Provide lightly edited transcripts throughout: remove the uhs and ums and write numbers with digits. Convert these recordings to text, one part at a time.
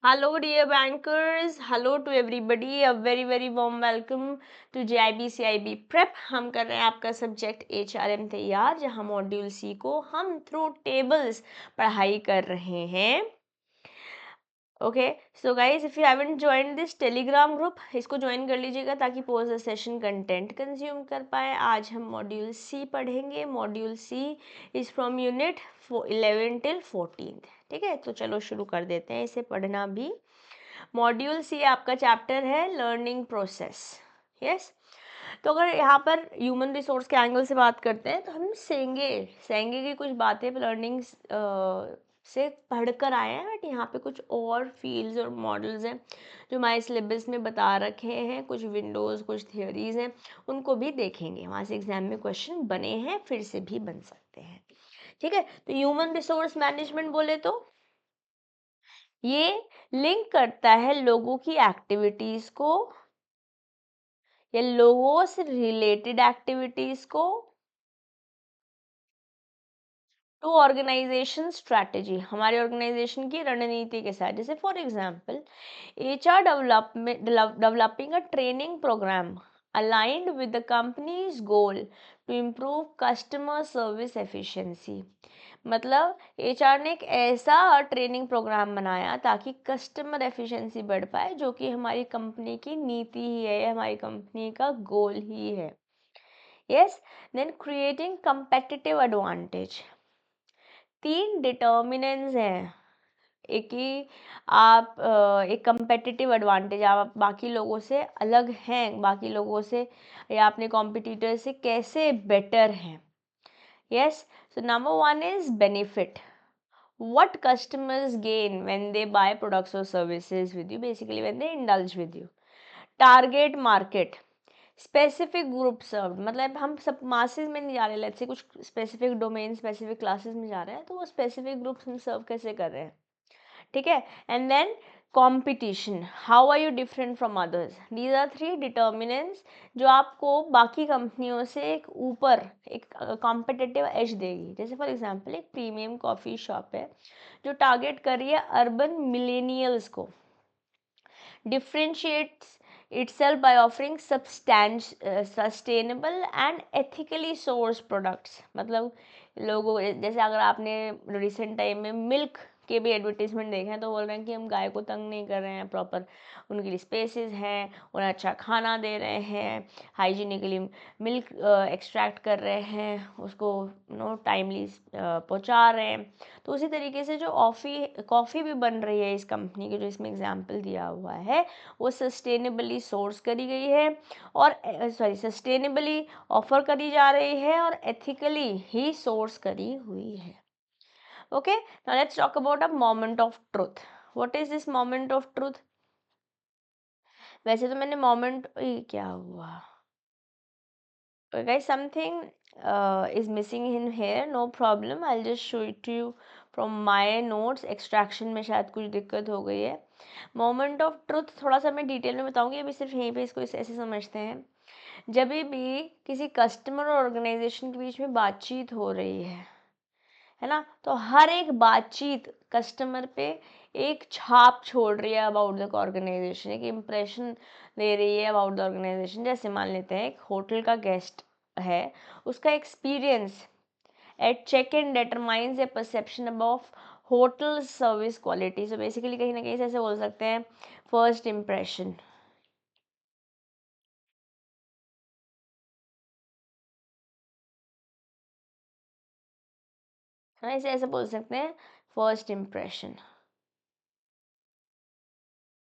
Hello, dear bankers. Hello to everybody. A very warm welcome to JIB CIB Prep. हम कर रहे हैं आपका सब्जेक्ट HRM तैयार, जहां मॉड्यूल सी को हम थ्रू टेबल्स पढ़ाई कर रहे हैं. Okay so guys, if you haven't join this Telegram group, इसको ज्वाइन कर लीजिएगा ताकि post the session content consume कर पाए. आज हम मॉड्यूल सी पढ़ेंगे. Module C is from unit 11 till 14. ठीक है, तो चलो शुरू कर देते हैं इसे पढ़ना भी. मॉड्यूल सी आपका चैप्टर है लर्निंग प्रोसेस. यस, तो अगर यहाँ पर ह्यूमन रिसोर्स के एंगल से बात करते हैं तो हम सेंगे की कुछ बातें लर्निंग से पढ़कर आए हैं, बट यहाँ पे कुछ और फील्ड्स और मॉडल्स हैं जो हमारे सिलेबस में बता रखे हैं. कुछ विंडोज़, कुछ थियोरीज हैं, उनको भी देखेंगे. वहाँ से एग्जाम में क्वेश्चन बने हैं, फिर से भी बन सकते हैं. ठीक है, तो ह्यूमन रिसोर्स मैनेजमेंट बोले तो ये लिंक करता है लोगों की एक्टिविटीज़ को या लोगों से रिलेटेड एक्टिविटीज़ को टू ऑर्गेनाइजेशन स्ट्रैटेजी, हमारे ऑर्गेनाइजेशन की रणनीति के साथ. जैसे for example, HR developing a training program aligned with the company's goal to improve customer service efficiency. मतलब HR ने एक ऐसा ट्रेनिंग प्रोग्राम बनाया ताकि कस्टमर एफिशिएंसी बढ़ पाए, जो कि हमारी कंपनी की नीति ही है, हमारी कंपनी का गोल ही है. Yes, then creating competitive advantage. 3 determinants हैं. एक ही आप एक competitive एडवांटेज, आप बाकी लोगों से अलग हैं, बाकी लोगों से या अपने कॉम्पिटिटर से कैसे बेटर हैं. Yes, so number 1 is benefit. What customers gain when they buy products or services with you, basically when they indulge with you. Target market, specific group serve, मतलब हम सब मासेस में नहीं जा रहे. लेट्स से कुछ specific domain, specific classes में जा रहे हैं, तो वो स्पेसिफिक ग्रुप हम सर्व कैसे कर रहे हैं. ठीक है, and then competition, how are you different from others. These are 3 determinants जो आपको बाकी कंपनियों से एक ऊपर एक कॉम्पिटिटिव एज देगी. जैसे फॉर एग्जांपल, एक प्रीमियम कॉफ़ी शॉप है जो टारगेट कर रही है अर्बन मिलेनियल्स को. differentiates itself by offering sustainable and ethically sourced products. मतलब लोगों, जैसे अगर आपने रिसेंट टाइम में मिल्क के भी एडवर्टीजमेंट देखे हैं तो बोल रहे हैं कि हम गाय को तंग नहीं कर रहे हैं, प्रॉपर उनके लिए स्पेसेस हैं, उन्हें अच्छा खाना दे रहे हैं, हाइजीनिकली मिल्क एक्सट्रैक्ट कर रहे हैं, उसको टाइमली पहुंचा रहे हैं. तो उसी तरीके से जो कॉफ़ी भी बन रही है इस कंपनी की, जो इसमें एग्जांपल दिया हुआ है, वो सस्टेनेबली सोर्स करी गई है और सस्टेनेबली ऑफर करी जा रही है और एथिकली ही सोर्स करी हुई है. Okay, now let's talk about a moment of truth. What is this moment of truth? वैसे तो मैंने मोमेंट, क्या हुआ guys, something is missing in here. No problem, I'll just show it to you from my notes. Extraction में शायद कुछ दिक्कत हो गई है. मोमेंट ऑफ ट्रुथ थोड़ा सा मैं डिटेल में बताऊंगी, अभी सिर्फ यहीं पे इसको ऐसे समझते हैं. जब भी किसी कस्टमर और ऑर्गेनाइजेशन के बीच में बातचीत हो रही है ना, तो हर एक बातचीत कस्टमर पे एक छाप छोड़ रही है अबाउट द ऑर्गेनाइजेशन, एक इम्प्रेशन दे रही है अबाउट द ऑर्गेनाइजेशन. जैसे मान लेते हैं एक होटल का गेस्ट है, उसका experience at check in determines a perception about hotel service quality. So basically कहीं ना कहीं से ऐसे बोल सकते हैं फर्स्ट इम्प्रेशन. है ना, इसे ऐसे बोल सकते हैं फर्स्ट इम्प्रेशन.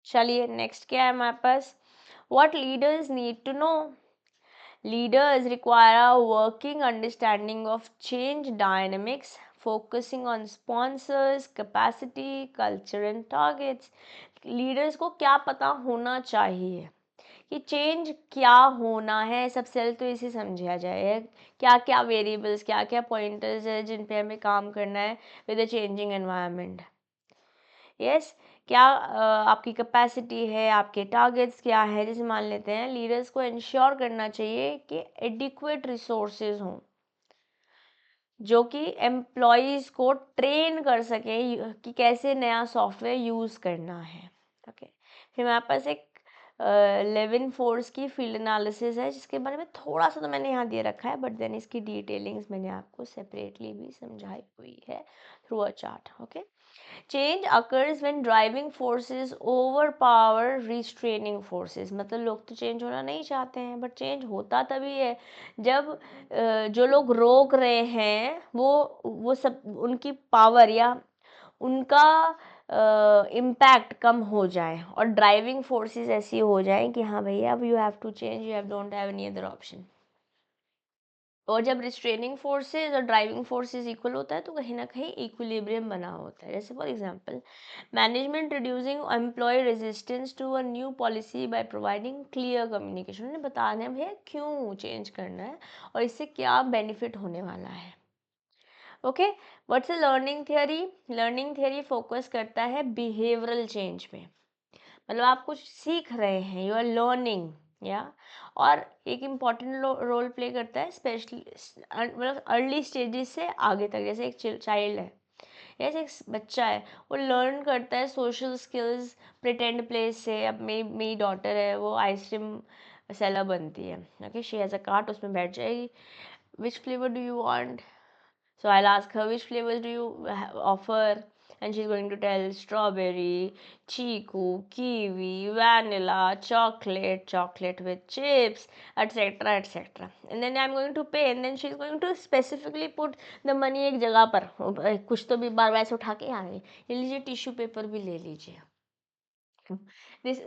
चलिए नेक्स्ट क्या है हमारे पास. What leaders need to know. Leaders require a working understanding of change dynamics, focusing on sponsors, capacity, culture and targets. Leaders को क्या पता होना चाहिए कि चेंज क्या होना है. सबसे पहले तो इसे समझा जाए क्या क्या वेरिएबल्स, क्या क्या पॉइंटर्स है जिन पे हमें काम करना है with a changing environment. Yes, क्या आपकी कैपेसिटी है, आपके टारगेट्स क्या है. जैसे मान लेते हैं लीडर्स को इंश्योर करना चाहिए कि एडिक्वेट रिसोर्सेज हों. जो कि एम्प्लॉयज़ को ट्रेन कर सके कि कैसे नया सॉफ्टवेयर यूज़ करना है। ओके, फिर हमारे पास एक लेविन फोर्स की फील्ड एनालिसिस है, जिसके बारे में थोड़ा सा तो मैंने यहाँ दे रखा है, बट देन इसकी डिटेलिंग्स मैंने आपको सेपरेटली भी समझाई हुई है through a chart. Okay, change occurs when driving forces overpower restraining forces. मतलब लोग तो चेंज होना नहीं चाहते हैं, बट चेंज होता तभी है जब जो लोग रोक रहे हैं वो सब उनकी पावर या उनका इम्पैक्ट कम हो जाए और ड्राइविंग फोर्सेस ऐसी हो जाए कि हाँ भैया अब you have to change, you have don't have any other option. और जब रिस्ट्रेनिंग फोर्सेस और ड्राइविंग फोर्सेस इक्वल होता है तो कहीं ना कहीं इक्विलिब्रियम बना होता है। जैसे for example, management reducing employ resistance to a new policy by providing clear communication. उन्हें बताना है भैया क्यों चेंज करना है और इससे क्या बेनिफिट होने वाला है। Okay, what's a learning theory? Learning theory focus करता है बिहेवियरल चेंज पे। मतलब आप कुछ सीख रहे हैं, यू आर लर्निंग या, और एक इम्पॉर्टेंट रोल प्ले करता है स्पेशली मतलब अर्ली स्टेजेस से आगे तक। जैसे एक चाइल्ड है, जैसे एक बच्चा है, वो लर्न करता है सोशल स्किल्स प्रिटेंड प्लेस से। अब मेरी डॉटर है, वो आइसक्रीम सेलर बनती है। Okay, she has a cart, उसमें बैठ जाएगी, which flavour do you want? So I'll ask her, which flavors do you offer? And she's going to tell strawberry, chiku, kiwi, vanilla, chocolate with chips, etc. etc. And then I'm going to pay, and then she's going to specifically put the money एक जगह पर। कुछ तो भी बार वैसे उठा के आ गई, ये लीजिए टिश्यू पेपर भी ले लीजिए। This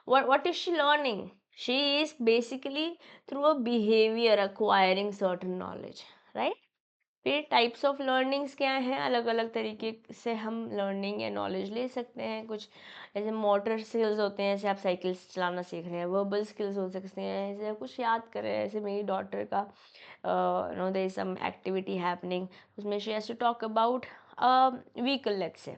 what is she learning? She is basically through a behavior acquiring certain knowledge, right? फिर टाइप्स ऑफ लर्निंग्स क्या हैं? अलग अलग तरीके से हम लर्निंग या नॉलेज ले सकते हैं। कुछ जैसे मोटर स्किल्स होते हैं, जैसे आप साइकिल चलाना सीख रहे हैं। वर्बल स्किल्स हो सकते हैं, जैसे कुछ याद करें। जैसे मेरी डॉटर का no there is some activity happening, उसमें she has to talk about vehicle, let's say,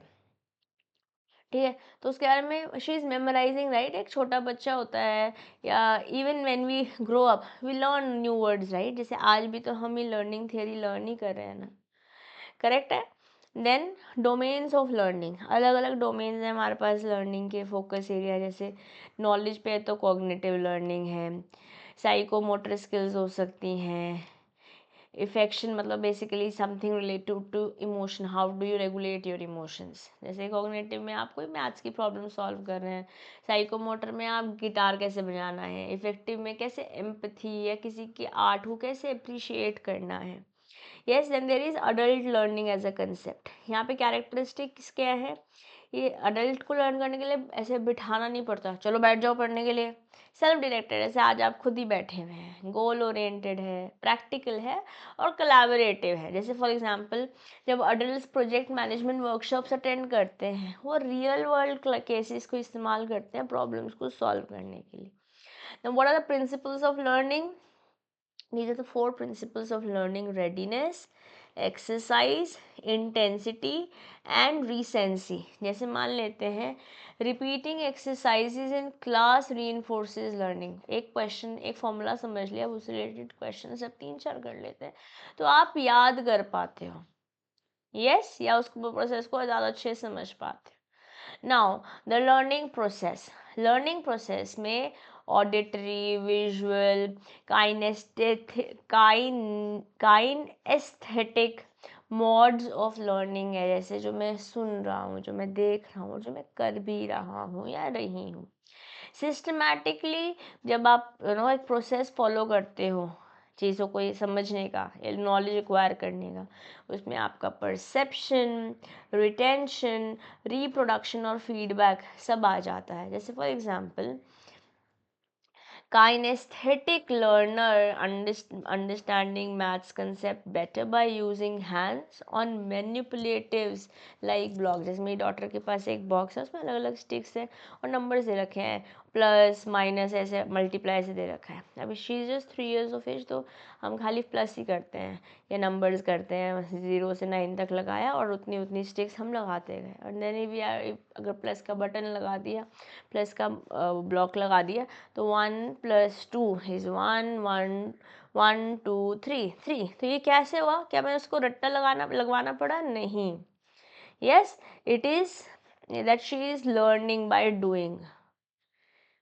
ठीक है, तो उसके बारे में शी इज़ मेमोराइजिंग, राइट? एक छोटा बच्चा होता है, या even when we grow up we learn new words, right? जैसे आज भी तो हम ही लर्निंग थियरी लर्न ही कर रहे हैं ना, करेक्ट है? देन डोमेन्स ऑफ लर्निंग, अलग अलग डोमेन्स हैं हमारे पास लर्निंग के फोकस एरिया। जैसे नॉलेज पे है तो कॉग्निटिव लर्निंग है, साइकोमोटर स्किल्स हो सकती हैं, इफेक्शन मतलब basically something related to emotion, how do you regulate your emotions. जैसे कॉग्निटिव में आप कोई मैथ्स की प्रॉब्लम सॉल्व कर रहे हैं, साइकोमोटर में आप गिटार कैसे बजाना है, इफेक्टिव में कैसे एम्पथी या किसी की आर्ट को कैसे अप्रिशिएट करना है। Yes, then there is adult learning as a concept. यहाँ पे कैरेक्टरिस्टिक्स क्या है? ये अडल्ट को लर्न करने के लिए ऐसे बिठाना नहीं पड़ता, चलो बैठ जाओ पढ़ने के लिए। सेल्फ डायरेक्टेड, जैसे आज आप खुद ही बैठे हुए हैं, गोल ओरिएंटेड है, प्रैक्टिकल है और कोलैबोरेटिव है। जैसे फॉर एग्जांपल, जब adult project management workshops attend करते हैं, वो रियल वर्ल्ड केसेस को इस्तेमाल करते हैं प्रॉब्लम्स को सॉल्व करने के लिए। Now, what are the principles of learning? These are the four principles of learning: readiness, exercise, intensity and recency. जैसे मान लेते हैं repeating exercises in class reinforces learning। एक क्वेश्चन, एक फॉर्मूला समझ लिया, उससे रिलेटेड क्वेश्चन सब 3-4 कर लेते हैं तो आप याद कर पाते हो, यस, या उसको प्रोसेस को ज़्यादा अच्छे से समझ पाते हो। नाउ द लर्निंग प्रोसेस में auditory, visual, kinesthetic modes of learning है। जैसे जो मैं सुन रहा हूँ, जो मैं देख रहा हूँ, जो मैं कर भी रहा हूँ या रही हूँ। सिस्टमैटिकली जब आप एक प्रोसेस फॉलो करते हो चीज़ों को ये समझने का, नॉलेज एक्वायर करने का, उसमें आपका परसेप्शन, रिटेंशन, रिप्रोडक्शन और फीडबैक सब आ जाता है। जैसे for example, kinesthetic learner understanding maths concept better by using hands on manipulatives like blocks। जैसे मेरी डॉटर के पास एक बॉक्स है, उसमें अलग अलग स्टिक्स हैं और नंबर्स दे रखे हैं, प्लस माइनस ऐसे मल्टीप्लाई से दे रखा है। अभी she is just 3 years of age, तो हम खाली प्लस ही करते हैं या नंबर्स करते हैं, 0 से 9 तक लगाया और उतनी उतनी स्टिक्स हम लगाते गए। और देन भी अगर प्लस का बटन लगा दिया, प्लस का ब्लॉक लगा दिया, तो 1 + 2 is 1, 1 1 2 3 3। तो ये कैसे हुआ? क्या मैंने उसको रट्टा लगवाना पड़ा? नहीं। Yes, it is that she is learning by doing.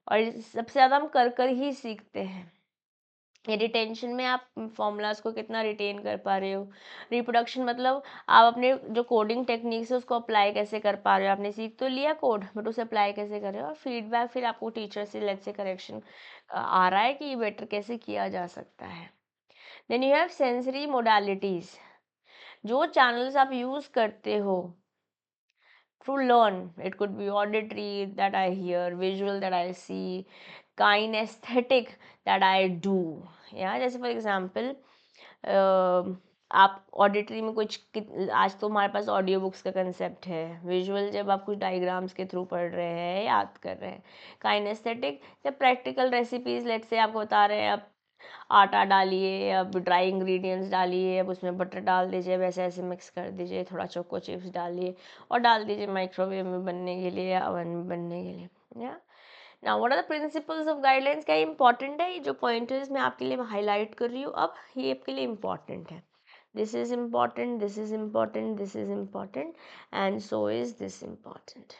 और सबसे ज़्यादा हम कर कर ही सीखते हैं। ये रिटेंशन में आप फॉर्मूलाज को कितना रिटेन कर पा रहे हो, रिप्रोडक्शन मतलब आप अपने जो कोडिंग टेक्निक्स है उसको अप्लाई कैसे कर पा रहे हो। आपने सीख तो लिया कोड, बट उसे अप्लाई कैसे कर रहे हो। और फीडबैक फिर आपको टीचर से लेट्स से करेक्शन आ रहा है कि ये बेटर कैसे किया जा सकता है। Then you have sensory modalities, जो चैनल्स आप यूज करते हो to learn. It could be auditory that I hear, visual that I see, kinesthetic that I do. या जैसे फॉर एग्जाम्पल आप ऑडिटरी में आज तो हमारे पास ऑडियो बुक्स का कंसेप्ट है। विजुअल जब आप कुछ डायग्राम्स के थ्रू पढ़ रहे हैं, याद कर रहे हैं। काइनेस्थेटिक जब प्रैक्टिकल रेसिपीज लेट से आपको बता रहे हैं, आप आटा डालिए, अब ड्राई इंग्रेडिएंट्स डालिए, अब उसमें बटर डाल दीजिए, वैसे ऐसे मिक्स कर दीजिए, थोड़ा चोको चिप्स डालिए और डाल दीजिए माइक्रोवेव में बनने के लिए या ओवन में बनने के लिए। या now what are the principles of guidelines? क्या इंपॉर्टेंट है? ये जो पॉइंटर्स मैं आपके लिए हाईलाइट कर रही हूँ अब, ये आपके लिए इंपॉर्टेंट है। This is important, this is important, this is important and so is this important.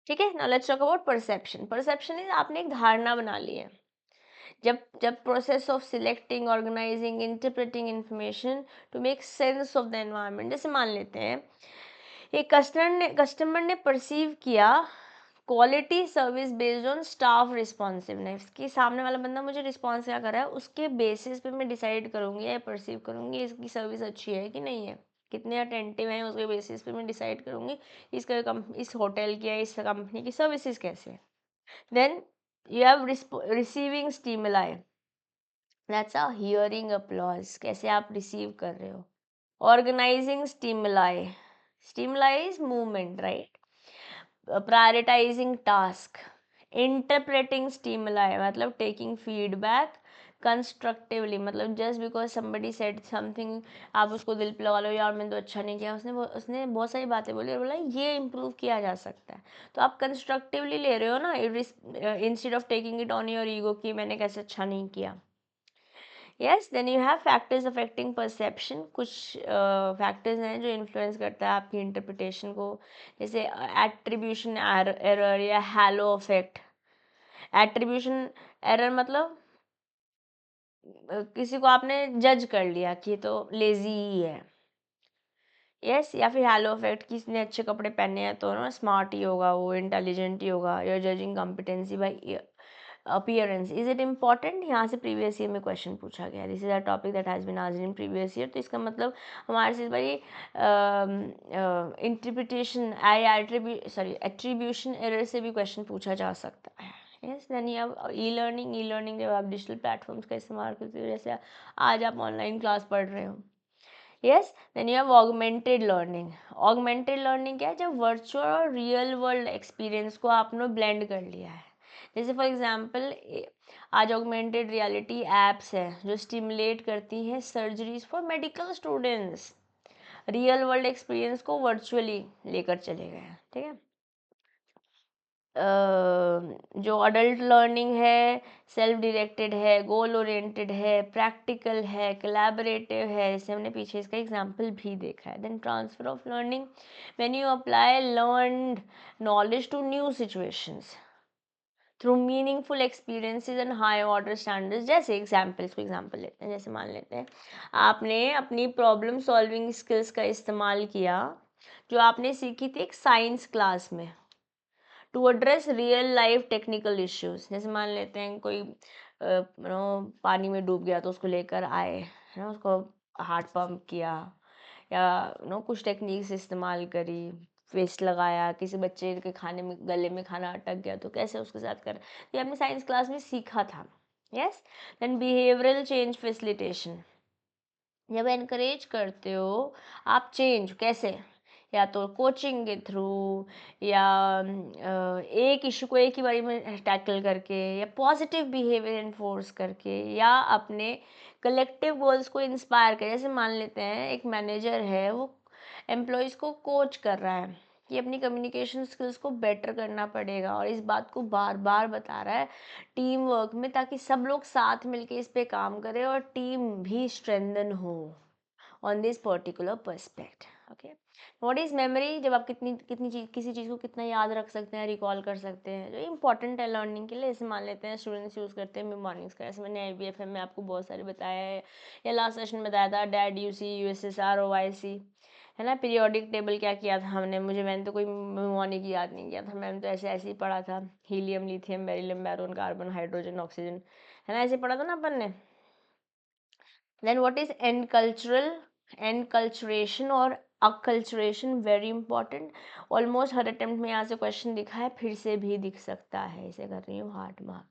ठीक है, now let's talk about perception. Perception is आपने एक धारणा बना ली है। जब जब process of selecting, organising, interpreting information to make sense of the environment. जैसे मान लेते हैं एक कस्टमर ने परसीव किया quality service based on staff responsiveness, कि सामने वाला बंदा मुझे रिस्पॉन्स क्या कर रहा है, उसके बेसिस पे मैं डिसाइड करूँगी या परसीव करूँगी इसकी सर्विस अच्छी है कि नहीं है, कितने अटेंटिव हैं, उसके बेसिस पे मैं डिसाइड करूँगी इस होटल की या इस कंपनी की सर्विसेज कैसे है। Then you have receiving stimuli, that's a hearing applause, कैसे आप रिसीव कर रहे हो। Organising stimuli, stimuli is movement, right. Prioritising task, interpreting stimuli मतलब टेकिंग फीडबैक कंस्ट्रक्टिवली, मतलब just because somebody said something आप उसको दिल पे लगा लो, यार मैंने तो अच्छा नहीं किया, उसने बहुत सारी बातें बोली और बोला ये इम्प्रूव किया जा सकता है, तो आप कंस्ट्रक्टिवली ले रहे हो ना, instead of taking it on your ego कि मैंने कैसे अच्छा नहीं किया। Yes, then you have factors affecting perception. कुछ फैक्टर्स हैं जो इन्फ्लुएंस करता है आपकी इंटरप्रिटेशन को, जैसे एट्रीब्यूशन एरर या हैलो इफेक्ट। एट्रीब्यूशन एरर मतलब किसी को आपने जज कर लिया कि ये तो लेजी ही है। यस, या फिर हैलो इफेक्ट, किसी ने अच्छे कपड़े पहने हैं तो ना स्मार्ट ही होगा, वो इंटेलिजेंट ही होगा। You are judging competency by appearance. Is it important? यहाँ से प्रीवियस ईयर में क्वेश्चन पूछा गया, this is a topic that has been asked in previous year. तो इसका मतलब हमारे से इस बारी इंटरप्रिटेशन एट्रीब्यूशन एरर से भी क्वेश्चन पूछा जा सकता है। यस, देन ये अब ई लर्निंग जब आप डिजिटल प्लेटफॉर्म्स का इस्तेमाल करते हो, जैसे आज आप ऑनलाइन क्लास पढ़ रहे हो। Yes, then you have augmented learning. Augmented learning क्या है? जब वर्चुअल और रियल वर्ल्ड एक्सपीरियंस को आपने ब्लेंड कर लिया है। जैसे फॉर एग्जांपल आज ऑगमेंटेड रियलिटी एप्स है जो स्टिमुलेट करती हैं surgeries for medical students, real world experience को वर्चुअली लेकर चले गए हैं। ठीक है, जो अडल्ट लर्निंग है सेल्फ डायरेक्टेड है, गोल ओरिएंटेड है, प्रैक्टिकल है, कोलैबोरेटिव है, जैसे हमने पीछे इसका एग्जांपल भी देखा है। Then transfer of learning, when you apply learned knowledge to new situations through meaningful experiences and high order standards. जैसे एग्जांपल लेते हैं, जैसे मान लेते हैं आपने अपनी प्रॉब्लम सॉल्विंग स्किल्स का इस्तेमाल किया जो आपने सीखी थी एक साइंस क्लास में, to address real life technical issues. जैसे मान लेते हैं कोई पानी में डूब गया तो उसको लेकर आए, है ना, उसको हार्ट पंप किया या कुछ टेक्निक्स इस्तेमाल करी, पेस्ट लगाया, किसी बच्चे के खाने में गले में खाना अटक गया तो कैसे उसके साथ कर, ये हमने साइंस क्लास में सीखा था। Yes, then behavioural change facilitation, जब एनकरेज करते हो आप चेंज कैसे, या तो कोचिंग के थ्रू या एक इशू को एक ही बारी में टैकल करके या पॉजिटिव बिहेवियर इन्फोर्स करके या अपने कलेक्टिव गोल्स को इंस्पायर कर। जैसे मान लेते हैं एक मैनेजर है, वो एम्प्लॉयज़ को कोच कर रहा है कि अपनी कम्युनिकेशन स्किल्स को बेटर करना पड़ेगा, और इस बात को बार बार बता रहा है टीम वर्क में, ताकि सब लोग साथ मिलके इस पे काम करें और टीम भी स्ट्रेंथन हो on this particular पर्सपेक्ट। Okay, what is memory? जब आप कितनी कितनी चीज, किसी चीज़ को कितना याद रख सकते हैं, रिकॉल कर सकते हैं, जो इंपॉर्टेंट है लर्निंग के लिए। जैसे मान लेते हैं स्टूडेंट्स यूज़ करते हैं मेमोनिक्स का, ऐसे मैंने IBFM में आपको बहुत सारे बताया है, या लास्ट सेशन बताया था डैड UC USSR OYC, है ना। पीरियोडिक टेबल क्या किया था हमने, मैंने तो कोई मेमोनिक याद नहीं किया था, मैंने तो ऐसे ऐसे ही पढ़ा था, helium lithium beryllium Baron carbon hydrogen oxygen, है ना, ऐसे पढ़ा था ना अपन ने। Then what is encultural? Enculturation और acculturation very important. Almost हर अटेम्प्ट में यहाँ से क्वेश्चन दिखा है, फिर से भी दिख सकता है, इसे कर रही हूँ हार्ट मार्क।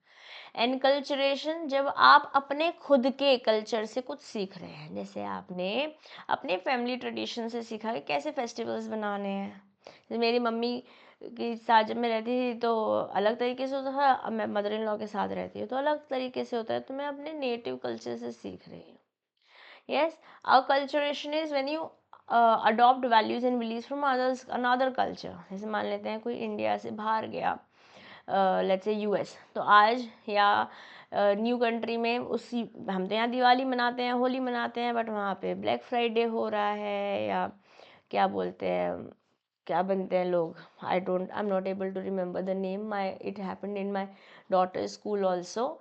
एनकल्चरेशन, जब आप अपने खुद के कल्चर से कुछ सीख रहे हैं, जैसे आपने अपने फैमिली ट्रेडिशन से सीखा कि कैसे फेस्टिवल्स बनाने हैं। जैसे मेरी मम्मी के साथ जब मैं रहती थी तो अलग तरीके से होता था, अब मैं मदर इन लॉ के साथ रहती हूँ तो अलग तरीके से होता है, तो मैं अपने नेटिव कल्चर से सीख रही हूँ। Yes, acculturation is when you adopt values and beliefs from others, another culture. जैसे मान लेते हैं कोई इंडिया से बाहर गया, लेट्स से US, तो आज या न्यू कंट्री में उसी, हम तो यहाँ दिवाली मनाते हैं, होली मनाते हैं, बट वहाँ पे ब्लैक फ्राइडे हो रहा है, या क्या बोलते हैं, क्या बनते हैं लोग, I am not able to remember the name, it happened in my daughter school also.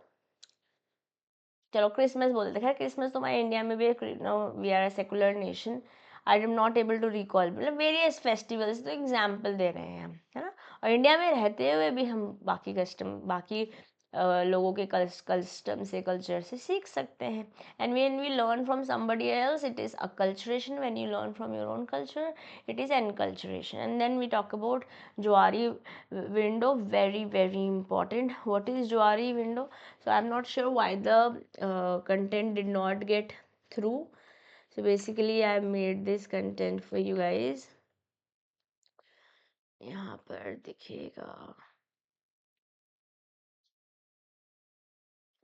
चलो क्रिसमस बोलते हैं, खैर क्रिसमस तो हमारे इंडिया में भी, we are a secular nation, I am not able to recall, मतलब वेरियस फेस्टिवल्स, तो एग्जाम्पल दे रहे हैं हम, है ना। और इंडिया में रहते हुए भी हम बाकी कस्टम, बाकी लोगों के कस्टम से, कल्चर से सीख सकते हैं। And when we learn from somebody else, it is acculturation. When you learn from your own culture, it is enculturation. And then we talk about Johari window, very very important. What is Johari window? So I'm not sure why the content did not get through. So basically I made this content for you guys. यहाँ पर दिखेगा,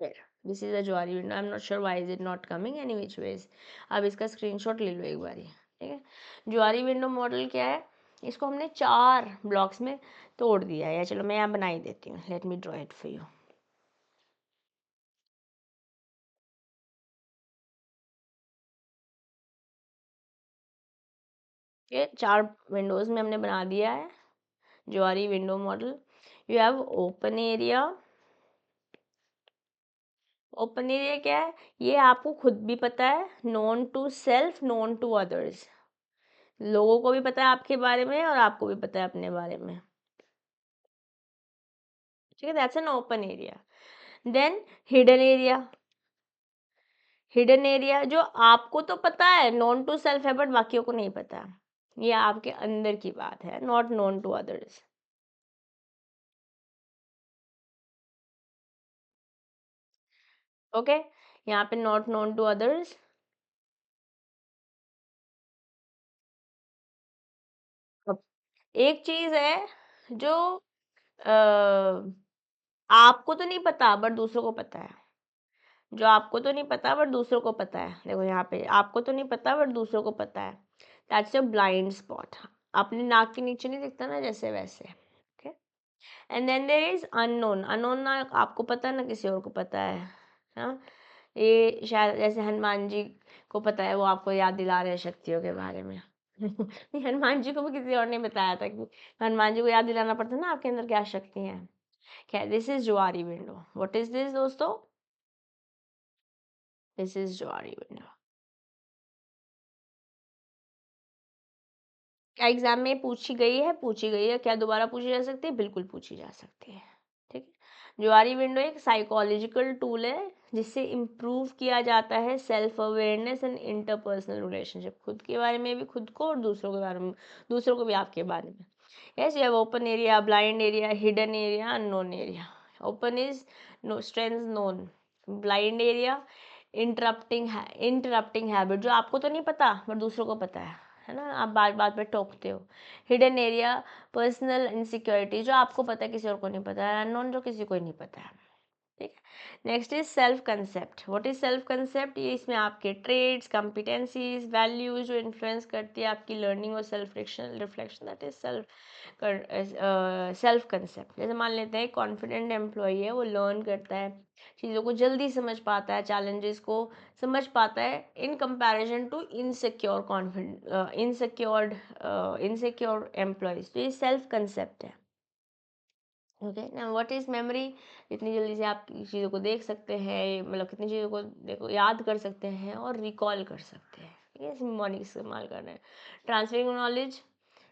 here, this is a Johari window. I'm not sure why is it not coming, any which ways आप इसका screenshot ले लो एक बारी, ठीक है। ज्वारी विंडो मॉडल क्या है, इसको हमने 4 ब्लॉक्स में तोड़ दिया है, या चलो मैं यहाँ बना ही देती हूँ, let me draw it for you. ये 4 विंडोज में हमने बना दिया है Johari window model. You have open area. Open area क्या है, ये आपको खुद भी पता है, known to self, known to others, लोगों को भी पता है आपके बारे में और आपको भी पता है अपने बारे में, ठीक है, that's an open area. Then hidden area. Hidden area जो आपको तो पता है, नोन टू सेल्फ है, बट बाकियों को नहीं पता, ये आपके अंदर की बात है, not known to others. Okay, यहाँ पे नॉट नोन टू अदर्स। एक चीज है जो आपको तो नहीं पता बट दूसरों को पता है, जो आपको तो नहीं पता बट दूसरों को पता है, देखो यहाँ पे आपको तो नहीं पता बट दूसरों को पता है, दैट्स योर ब्लाइंड स्पॉट। अपने नाक के नीचे नहीं दिखता ना, जैसे वैसे, okay. And then there is unknown. Unknown ना आपको पता है ना किसी और को पता है, हाँ। ये शायद जैसे हनुमान जी को पता है, वो आपको याद दिला रहे हैं शक्तियों के बारे में। हनुमान जी को भी किसी और ने बताया था कि हनुमान जी को याद दिलाना पड़ता है ना आपके अंदर क्या शक्ति है। खैर, दिस इज ज्वारी विंडो। व्हाट इज दिस दोस्तों? दिस इज ज्वारी विंडो। क्या एग्जाम में पूछी गई है? पूछी गई है। क्या दोबारा पूछी जा सकती है? बिल्कुल पूछी जा सकती है, ठीक है। ज्वारी विंडो एक साइकोलॉजिकल टूल है जिससे इम्प्रूव किया जाता है self awareness and interpersonal relationship, खुद के बारे में भी, खुद को, और दूसरों के बारे में, दूसरों को भी आपके बारे में। Yes, you have open area, blind area, hidden area, unknown area. Open is no strength known, blind area interrupting habit, जो आपको तो नहीं पता बट दूसरों को पता है ना, आप बात बात पे टोकते हो। हिडन एरिया पर्सनल इनसिक्योरिटी, जो आपको पता है किसी और को नहीं पता है। अननोन, जो किसी को नहीं पता है। ठीक है। Next is self concept. What is self concept? ये इसमें आपके ट्रेड्स, कॉम्पिटेंसीज, वैल्यूज जो इन्फ्लुएंस करती है आपकी लर्निंग और self reflection, that is self concept. जैसे मान लेते हैं कॉन्फिडेंट एम्प्लॉई है, वो लर्न करता है, चीज़ों को जल्दी समझ पाता है, चैलेंजेस को समझ पाता है in comparison to insecure confident insecure employees. तो ये सेल्फ कंसेप्ट है। ओके ना, व्हाट इज मेमोरी? इतनी जल्दी से आप चीज़ों को देख सकते हैं, मतलब कितनी चीज़ों को देखो याद कर सकते हैं और रिकॉल कर सकते हैं, ठीक है, सिम्बॉनिक इस्तेमाल कर रहे हैं। ट्रांसफरिंग नॉलेज,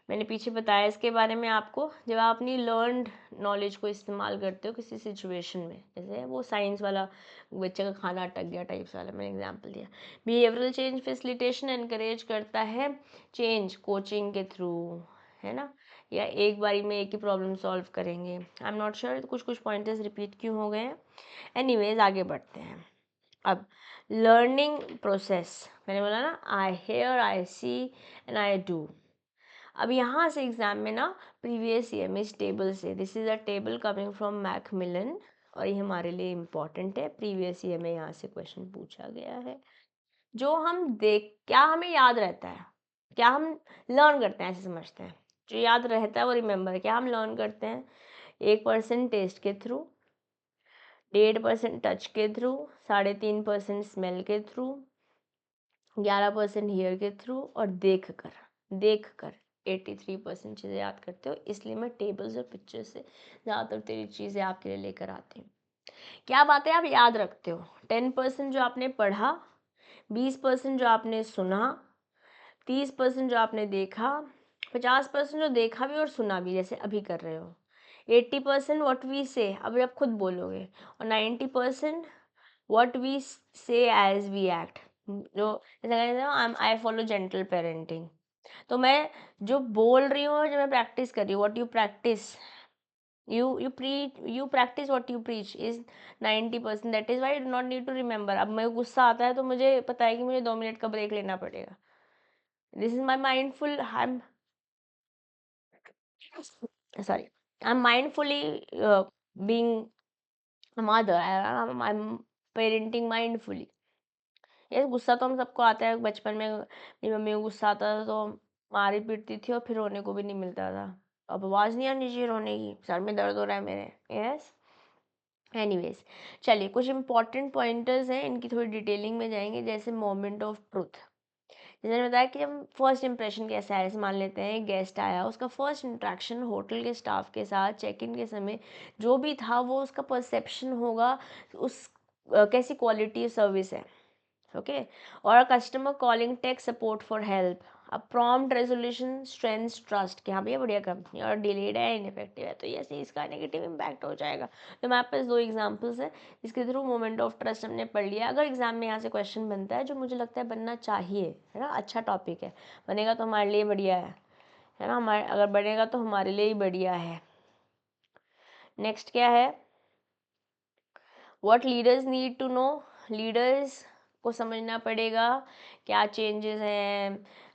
मैंने पीछे बताया इसके बारे में आपको। जब आप अपनी लर्नड नॉलेज को इस्तेमाल करते हो किसी सिचुएशन में, जैसे वो साइंस वाला बच्चे का खाना अटक गया टाइप्स वाला मैंने एग्जांपल दिया। बिहेवियरल चेंज फैसिलिटेशन एनकरेज करता है चेंज कोचिंग के थ्रू, है ना, या एक बारी में एक ही प्रॉब्लम सॉल्व करेंगे। आई एम नॉट श्योर कुछ कुछ पॉइंटर्स रिपीट क्यों हो गए हैं। एनीवेज आगे बढ़ते हैं। अब लर्निंग प्रोसेस, मैंने बोला ना, I hear, I see and I do. अब यहाँ से एग्जाम में ना प्रीवियस ईयर में इस टेबल से, this is a table coming from Macmillan, और ये हमारे लिए इम्पॉर्टेंट है, प्रीवियस ईयर में यहाँ से क्वेश्चन पूछा गया है। जो हम देख, क्या हमें याद रहता है, क्या हम लर्न करते हैं, ऐसे समझते हैं, जो याद रहता है वो रिमेंबर, क्या हम लर्न करते हैं, 1% टेस्ट के थ्रू, 1.5% टच के थ्रू, 3.5% स्मेल के थ्रू, 11% हियर के थ्रू, और देख कर 83% चीज़ें याद करते हो। इसलिए मैं टेबल्स और पिक्चर्स से ज़्यादातर तेरी चीज़ें आपके लिए लेकर आती हूँ। क्या बातें आप याद रखते हो? 10% जो आपने पढ़ा, 20% जो आपने सुना, 30% जो आपने देखा, 50% जो देखा भी और सुना भी, जैसे अभी कर रहे हो, 80% वॉट वी से, अभी आप खुद बोलोगे, और 90% वॉट वी से एज वी एक्ट। जो जैसे आई फॉलो जेंटल पेरेंटिंग, तो मैं जो बोल रही हूँ और जो मैं प्रैक्टिस कर रही हूँ, what you practice, you practice what you preach is 90%। That is why do not need to remember. अब मेरे को गुस्सा आता है तो मुझे पता है कि मुझे 2 मिनट का ब्रेक लेना पड़ेगा। This is my mindful, I am sorry, I'm mindfully being a mother, I'm parenting mindfully। ये गुस्सा तो हम सबको आता है, बचपन में मेरी मम्मी को गुस्सा आता था तो मारी पीटती थी और फिर रोने को भी नहीं मिलता था। अब आवाज़ नहीं आनी चाहिए रोने की, सर में दर्द हो रहा है मेरे। यस, एनीवेज, चलिए कुछ इंपॉर्टेंट पॉइंटर्स हैं, इनकी थोड़ी डिटेलिंग में जाएंगे। जैसे मोमेंट ऑफ ट्रुथ, जैसे मैंने बताया कि जब फर्स्ट इंप्रेशन कैसा है, जैसे मान लेते हैं गेस्ट आया, उसका फर्स्ट इंट्रैक्शन होटल के स्टाफ के साथ चेक इन के समय जो भी था, वो उसका परसेप्शन होगा उस कैसी क्वालिटी सर्विस है। ओके, और customer calling tech support for help, अब प्रॉम्प्ट रेजोल्यूशन स्ट्रेंथ्स ट्रस्ट कि हाँ भैया बढ़िया कंपनी, और डिलेड है, इनफेक्टिव है, तो ये इसका नेगेटिव इम्पैक्ट हो जाएगा। तो मेरे पास 2 एग्जांपल्स हैं, इसके थ्रू मोमेंट ऑफ ट्रस्ट हमने पढ़ लिया। अगर एग्जाम में यहाँ से क्वेश्चन बनता है, जो मुझे लगता है बनना चाहिए, है ना, अच्छा टॉपिक है, बनेगा तो हमारे लिए बढ़िया है ना, हमारे अगर बनेगा तो हमारे लिए ही बढ़िया है। नेक्स्ट क्या है, what leaders need to know, leaders को समझना पड़ेगा क्या चेंजेस हैं,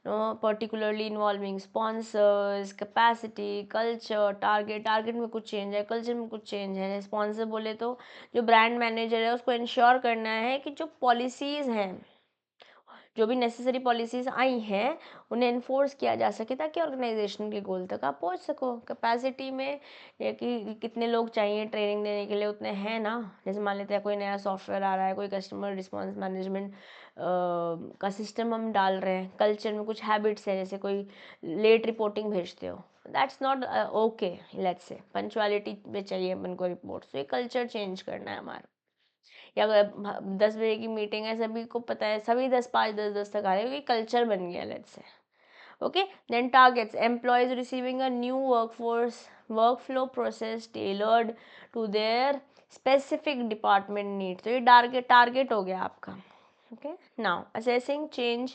no particularly involving sponsors, capacity, culture, target में कुछ चेंज है, कल्चर में कुछ चेंज है। स्पॉन्सर बोले तो जो ब्रांड मैनेजर है उसको इंश्योर करना है कि जो पॉलिसीज़ हैं, जो भी नेसेसरी पॉलिसीज आई हैं, उन्हें इन्फोर्स किया जा सके ताकि ऑर्गेनाइजेशन के गोल तक आप पहुंच सको। कैपेसिटी में ये कि कितने लोग चाहिए ट्रेनिंग देने के लिए, उतने हैं ना। जैसे मान लेते हैं कोई नया सॉफ्टवेयर आ रहा है, कोई कस्टमर रिस्पॉन्स मैनेजमेंट का सिस्टम हम डाल रहे हैं, कल्चर में कुछ हैबिट्स है, जैसे कोई लेट रिपोर्टिंग भेजते हो, that's not okay, let's say punctuality पे चाहिए अपन को रिपोर्ट, तो ये कल्चर चेंज करना है हमारा। या अगर 10 बजे की मीटिंग है, सभी को पता है, सभी 10 5 10 10 तक आ रहे हैं, ये कल्चर बन गया, let's say. Okay, then targets, employees receiving a new workforce workflow process tailored to their specific department need, तो ये टारगेट हो गया आपका। Okay, now assessing change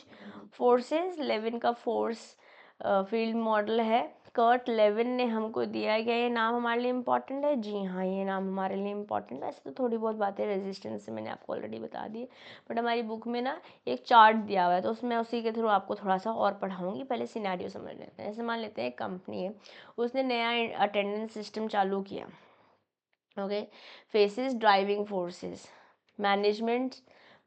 forces, Lewin का फोर्स फील्ड मॉडल है, कर्ट लेविन ने हमको दिया गया, ये नाम हमारे लिए इम्पॉर्टेंट है, जी हाँ ये नाम हमारे लिए इम्पॉर्टेंट है। ऐसे तो थोड़ी बहुत बातें रेजिस्टेंस से मैंने आपको ऑलरेडी बता दी है, बट हमारी बुक में ना एक चार्ट दिया हुआ है, तो उसमें उसी के थ्रू आपको थोड़ा सा और पढ़ाऊंगी। पहले सिनेरियो समझ लेते हैं। जैसे मान लेते हैं एक कंपनी है, उसने नया अटेंडेंस सिस्टम चालू किया, Okay, faces driving forces. Management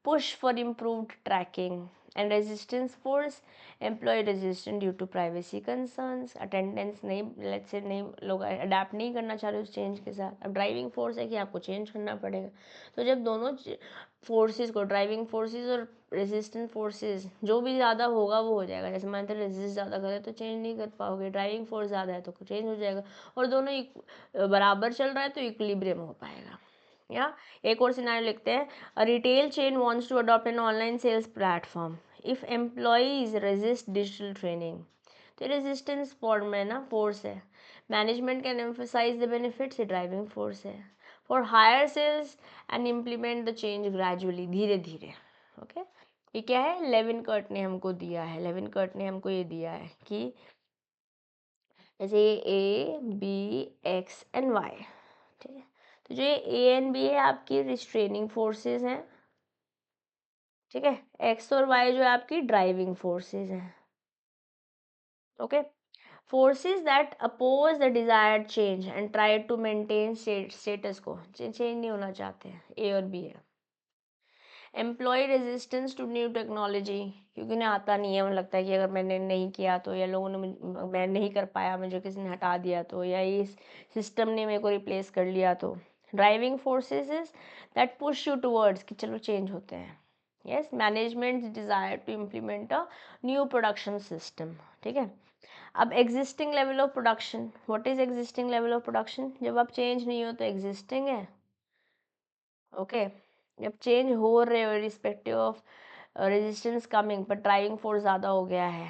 push for improved tracking and resistance force. Employee resistant due to privacy concerns. Attendance नहीं, let's say नहीं, लोग अडेप्ट नहीं करना चाह रहे उस चेंज के साथ. अब ड्राइविंग फोर्स है कि आपको चेंज करना पड़ेगा. तो जब दोनों फोर्सेस को, ड्राइविंग फोर्सेस और रेजिस्टेंट फोर्सेस, जो भी ज़्यादा होगा वो हो जाएगा. जैसे मान लीजिए रेजिस्ट ज़्यादा करे तो चेंज नहीं कर पाओगे, ड्राइविंग फोर्स ज़्यादा है तो चेंज हो जाएगा. और दोनों बराबर चल रहा है तो इक्विलिब्रियम हो पाएगा. या एक और सिनारियो लिखते हैं. A retail chain wants to adopt an online sales platform. If employees resist digital training, तो रेजिस्टेंस फॉर्म है ना, फोर्स है. Management can emphasise the benefits, driving force है. For higher sales and implement the change gradually, धीरे धीरे. Okay, ये क्या है, लेविन कर्ट ने हमको दिया है. लेविन कर्ट ने हमको ये दिया है कि जैसे A B X and Y. ठीक है, तो जो ये ए एंड बी है आपकी रिस्ट्रेनिंग फोर्सेस हैं. ठीक है, एक्स और वाई जो है आपकी ड्राइविंग फोर्सेस हैं. Okay, forces that oppose the desired change and try to maintain status को, चेंज नहीं होना चाहते हैं, ए और बी है. Employee resistance to new technology, क्योंकि उन्हें आता नहीं है. उन्हें लगता है कि अगर मैंने नहीं किया तो, या लोगों ने मैं नहीं कर पाया, मुझे किसी ने हटा दिया तो, या इस सिस्टम ने मेरे को रिप्लेस कर लिया तो. Driving forces is that push you towards कि चलो चेंज होते हैं. Yes, management desire to implement a new production system. ठीक है, अब existing level of production. What is existing level of production? जब आप चेंज नहीं हो तो एग्जिस्टिंग है. ओके, जब चेंज हो रहे हो रिस्पेक्टिव ऑफ रेजिस्टेंस कमिंग, पर ड्राइविंग फोर्स ज़्यादा हो गया है,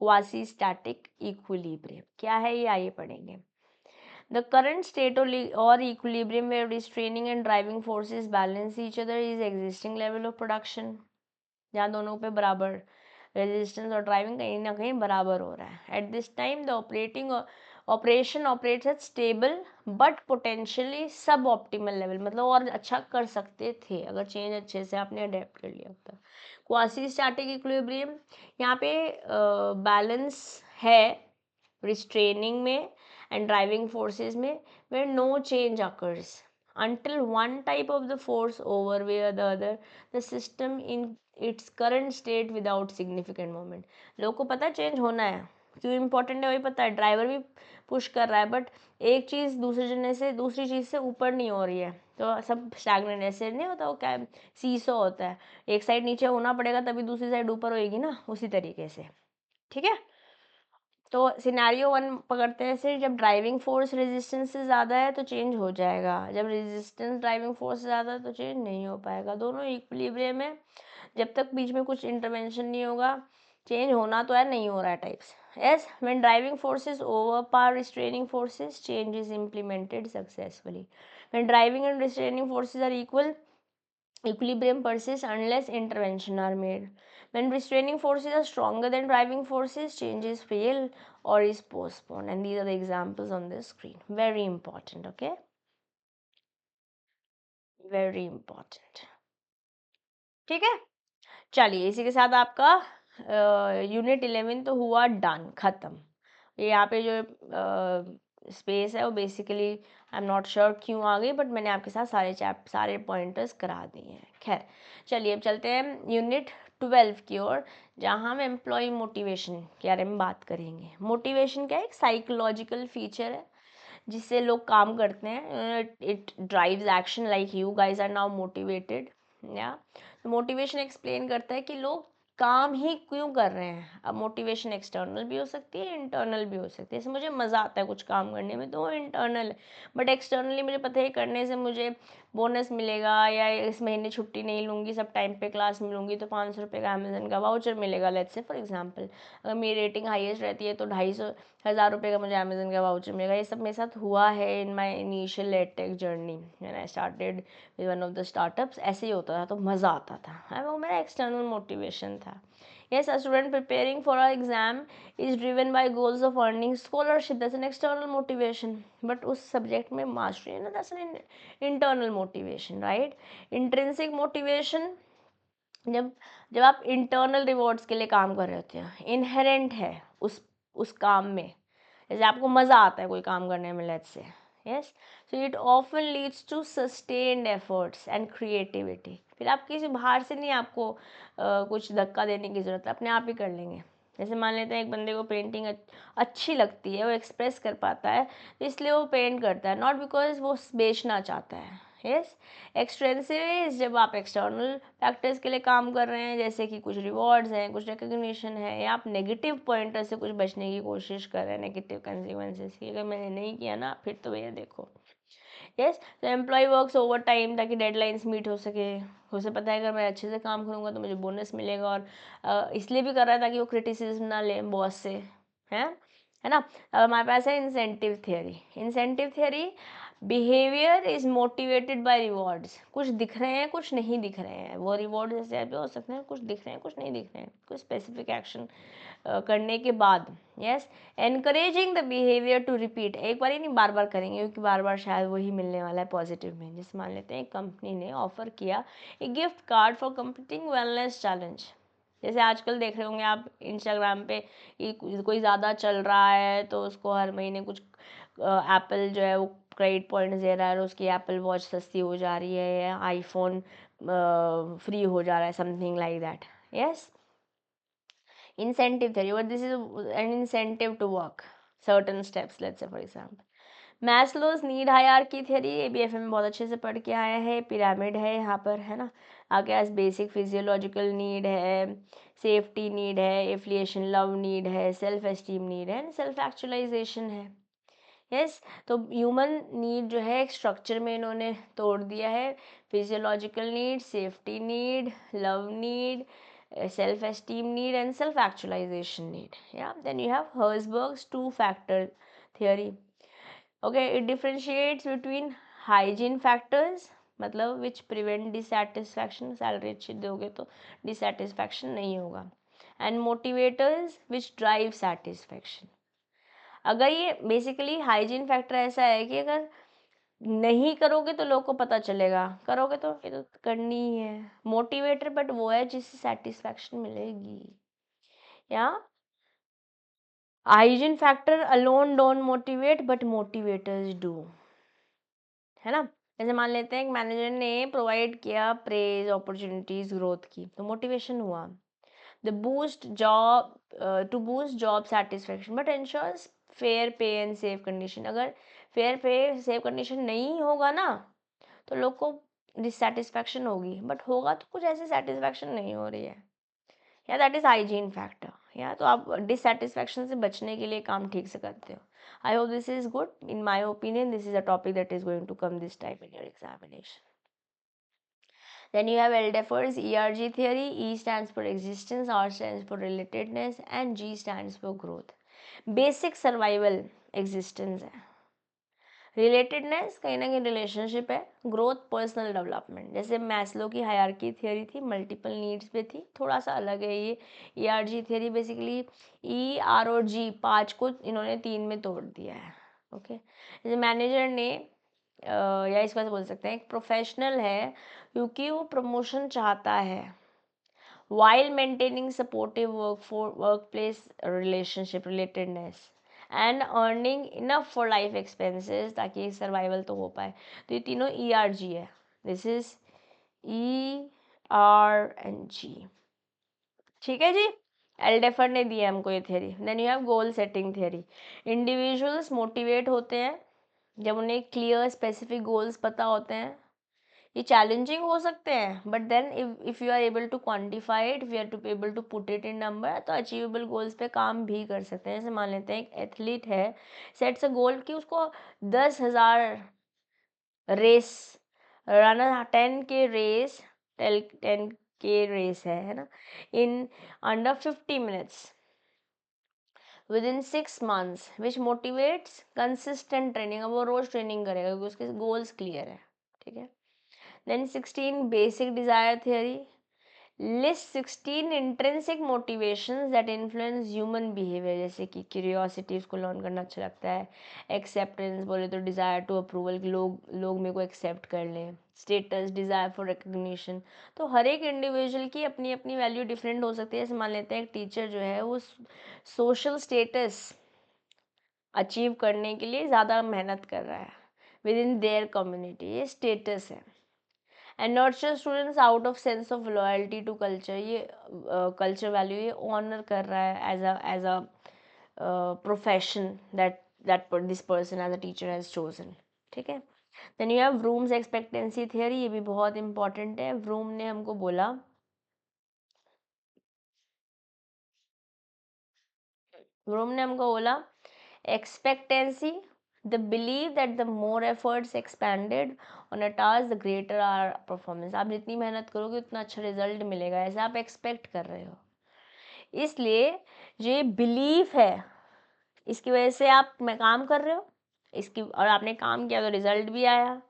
क्वासी स्टैटिक इक्विलिब्रियम. क्या है ये, आइए पढ़ेंगे. द करंट स्टेट और equilibrium where restraining and driving forces balance each other is existing level of production. जहाँ दोनों पे बराबर रेजिस्टेंस और ड्राइविंग कहीं ना कहीं बराबर हो रहा है. At this time the operation operates at stable but potentially सब ऑप्टिमल लेवल. मतलब और अच्छा कर सकते थे अगर चेंज अच्छे से आपने अडेप्ट कर लिया होता. क्वासी स्टैटिक इक्विलिब्रियम, यहाँ पे बैलेंस है रिस्ट्रेनिंग में एंड ड्राइविंग फोर्सेस में, where no change occurs until one type of the force overweigh the other, the system in its current state without significant movement. लोगों को पता है चेंज होना है, क्यों इम्पोर्टेंट है वही पता है. ड्राइवर भी पुश कर रहा है, बट एक चीज़ दूसरे जने से, दूसरी चीज़ से ऊपर नहीं हो रही है, तो सब स्टैग्नेंट. ऐसे नहीं होता, वो क्या सीसो होता है, एक साइड नीचे होना पड़ेगा तभी दूसरी साइड ऊपर होएगी ना, उसी तरीके से. ठीक है, तो सिनेरियो वन पकड़ते हैं. सिर्फ जब ड्राइविंग फोर्स रेजिस्टेंस से ज़्यादा है तो चेंज हो जाएगा, जब रेजिस्टेंस ड्राइविंग फोर्स से ज़्यादा है तो चेंज नहीं हो पाएगा. दोनों इक्विलिब्रियम में, जब तक बीच में कुछ इंटरवेंशन नहीं होगा. चेंज होना तो है, नहीं हो रहा है types. Yes, when driving forces over power restraining forces, change is implemented successfully. When driving and restraining forces are equal, equilibrium persists unless intervention are made. When restraining forces are stronger than driving forces, changes fail or is postponed. And these are the examples on the screen. Very important, okay? Very important. ठीक है, चलिए इसी के साथ आपका unit 11 तो हुआ done, खत्म. ये यहाँ पे जो स्पेस है वो basically I am not sure क्यों आ गई, बट मैंने आपके साथ सारे पॉइंटर्स करा दिए हैं. खैर चलिए अब चलते हैं यूनिट 12 की ओर, जहाँ हम एम्प्लॉय मोटिवेशन के बारे में बात करेंगे. मोटिवेशन क्या है, एक साइकोलॉजिकल फीचर है जिससे लोग काम करते हैं. It drives action like you guys are now motivated. या मोटिवेशन एक्सप्लेन करता है कि लोग काम ही क्यों कर रहे हैं. अब मोटिवेशन एक्सटर्नल भी हो सकती है, इंटरनल भी हो सकती है. जैसे मुझे मज़ा आता है कुछ काम करने में तो वो इंटरनल है, बट एक्सटर्नली मुझे पता है करने से मुझे बोनस मिलेगा, या इस महीने छुट्टी नहीं लूँगी, सब टाइम पे क्लास में लूँगी तो 500 रुपये का अमेजन का वाउचर मिलेगा. लेट्स से फॉर एग्जांपल, अगर मेरी रेटिंग हाईएस्ट रहती है तो 250-1000 रुपये का मुझे अमेजन का वाउचर मिलेगा. ये सब मेरे साथ हुआ है in my initial edtech journey. When I started with one of the startups, ऐसे ही होता था तो मज़ा आता था. हाँ, वो मेरा एक्सटर्नल मोटिवेशन था. Yes, a student preparing for an exam is driven by goals of earning scholarship. That's an external motivation. But उस subject में mastery है ना, that's an internal motivation, right? Intrinsic motivation, जब जब आप इंटरनल रिवॉर्ड्स के लिए काम कर रहे होते हैं, इनहेरेंट है उस काम में. जैसे आपको मज़ा आता है कोई काम करने में, let's say yes, so it often leads to sustained efforts and creativity. फिर आप किसी बाहर से नहीं, आपको कुछ धक्का देने की ज़रूरत है, अपने आप ही कर लेंगे। जैसे मान लेते हैं एक बंदे को पेंटिंग अच्छी लगती है, वो एक्सप्रेस कर पाता है, तो इसलिए वो पेंट करता है, नॉट बिकॉज वो बेचना चाहता है। यस, एक्सटेंसिव जब आप एक्सटर्नल फैक्टर्स के लिए काम कर रहे हैं, जैसे कि कुछ रिवॉर्ड्स हैं, कुछ रिकग्निशन है, या आप नेगेटिव पॉइंटर से कुछ बचने की कोशिश कर रहे हैं, नेगेटिव कंसिक्वेंसेस की, अगर मैंने नहीं किया ना फिर तो भैया देखो। यस, तो एम्प्लॉय वर्क्स ओवर टाइम ताकि डेडलाइंस मीट हो सके। उसे पता है अगर मैं अच्छे से काम करूँगा तो मुझे बोनस मिलेगा, और इसलिए भी कर रहा है ताकि वो क्रिटिसिज्म ना ले बॉस से, है ना। अब हमारे पास है incentive theory. Incentive theory, behaviour is motivated by rewards. कुछ दिख रहे हैं, कुछ नहीं दिख रहे हैं, वो रिवॉर्ड जैसे भी हो सकते हैं, कुछ दिख रहे हैं, कुछ नहीं दिख रहे हैं, कुछ स्पेसिफिक एक्शन करने के बाद। Yes, encouraging the behaviour to repeat, एक बार ही नहीं, बार बार करेंगे, क्योंकि बार बार शायद वही मिलने वाला है पॉजिटिव में। जैसे मान लेते हैं एक कंपनी ने ऑफर किया एक gift card for completing wellness challenge. जैसे आजकल देख रहे होंगे आप इंस्टाग्राम पे, कोई ज़्यादा चल रहा है तो उसको हर महीने कुछ एप्पल जो है वो क्रेडिट पॉइंट्स दे रहा है, और उसकी एप्पल वॉच सस्ती हो जा रही है, या आईफोन फ्री हो जा रहा है, something like that. Yes, incentive theory, but this is an incentive to work certain steps, let's say for example Maslow's need hierarchy theory, ये भी एफए में बहुत अच्छे से पढ़ के आया है। पिरामिड है यहाँ पर, है ना। आगे आज बेसिक फिजियोलॉजिकल नीड है, सेफ्टी नीड है, एफिलिएशन लव नीड है, सेल्फ एस्टीम नीड है, सेल्फ एक्चुअलाइजेशन है। यस, तो ह्यूमन नीड जो है एक स्ट्रक्चर में इन्होंने तोड़ दिया है। Physiological need, safety need, love need, self-esteem need, and self-actualization need. Yeah, then you have Herzberg's two-factor theory. Okay, it differentiates between hygiene factors, मतलब which prevent dissatisfaction, सैलरी अच्छी दोगे तो dissatisfaction नहीं होगा, and motivators which drive satisfaction. अगर ये basically hygiene factor ऐसा है कि अगर नहीं करोगे तो लोग को पता चलेगा, करोगे तो ये तो करनी ही है। मोटिवेटर बट वो है जिससे सेटिस्फैक्शन मिलेगी। या hygiene factor alone don't motivate but motivators do, है ना। जैसे मान लेते हैं एक मैनेजर ने प्रोवाइड किया प्रेज, अपॉर्चुनिटीज, ग्रोथ की, तो मोटिवेशन हुआ। The boost job to boost job satisfaction but ensures fair pay and safe condition. अगर फेयर पे सेफ कंडीशन नहीं होगा ना तो लोग को डिससेटिस्फैक्शन होगी, बट होगा तो कुछ ऐसी सेटिस्फैक्शन नहीं हो रही है, या दैट इज हाइजीन फैक्टर। या तो आप डिससेटिस्फैक्शन से बचने के लिए काम ठीक से करते हो। I hope this is good. In my opinion this is a topic that is going to come this time in your examination. Then you have Eldeffer's ERG theory. E stands for existence, R stands for relatedness, and G stands for growth. Basic survival existence है, relatedness कहीं ना कहीं relationship है, growth personal development. जैसे Maslow की hierarchy theory थी, multiple needs पे थी, थोड़ा सा अलग है ये। ERG theory basically E, R और G, 5 को इन्होंने 3 में तोड़ दिया है। ओके, जैसे मैनेजर ने या इस बात से बोल सकते हैं एक प्रोफेशनल है क्योंकि वो प्रमोशन चाहता है while maintaining supportive workplace relationship relatedness and earning enough for life expenses ताकि सर्वाइवल तो हो पाए। तो ये तीनों ERG है, दिस इज ERG। ठीक है जी, एल्डेफर ने दिया हमको ये theory. Then you have goal setting theory. Individuals motivate होते हैं जब उन्हें क्लियर स्पेसिफिक गोल्स पता होते हैं। ये चैलेंजिंग हो सकते हैं but then if you are able to quantify it, we are to able to put it in number, तो अचीवेबल गोल्स पे काम भी कर सकते हैं। जैसे मान लेते हैं एक एथलीट है, सेट्स अ गोल कि उसको 10,000 रेस रन, 10K रेस है ना, in under 50 minutes within 6 months, which motivates consistent training। अब वो रोज ट्रेनिंग करेगा क्योंकि उसके गोल्स क्लियर है। ठीक है, then 16 basic desire theory list 16 intrinsic motivations that influence human behavior। जैसे कि क्यूरियोसिटी, उसको लर्न करना अच्छा लगता है। एक्सेप्टेंस बोले तो डिज़ायर टू अप्रूवल, लोग मेरे को एक्सेप्ट कर लें। Status, desire for recognition. तो हर एक इंडिविजुअल की अपनी अपनी वैल्यू डिफरेंट हो सकती है। जैसे मान लेते हैं एक टीचर जो है वो सोशल स्टेटस अचीव करने के लिए ज़्यादा मेहनत कर रहा है, विद इन देयर कम्युनिटी, ये स्टेटस है। And nurture students out of sense of loyalty to culture, ये कल्चर वैल्यू ये ऑनर कर रहा है as a profession that this person as a teacher has chosen, ठीक है। Then you have Vroom's expectancy theory, ये भी बहुत इंपॉर्टेंट है। व्रूम ने हमको बोला, expectancy, the belief that the more efforts expanded on a task the greater our performance, आप जितनी मेहनत करोगे उतना अच्छा रिजल्ट मिलेगा, ऐसा आप एक्सपेक्ट कर रहे हो। इसलिए ये बिलीफ है, इसकी वजह से आप मैं काम कर रहे हो इसकी, और आपने काम किया तो रिजल्ट भी आया।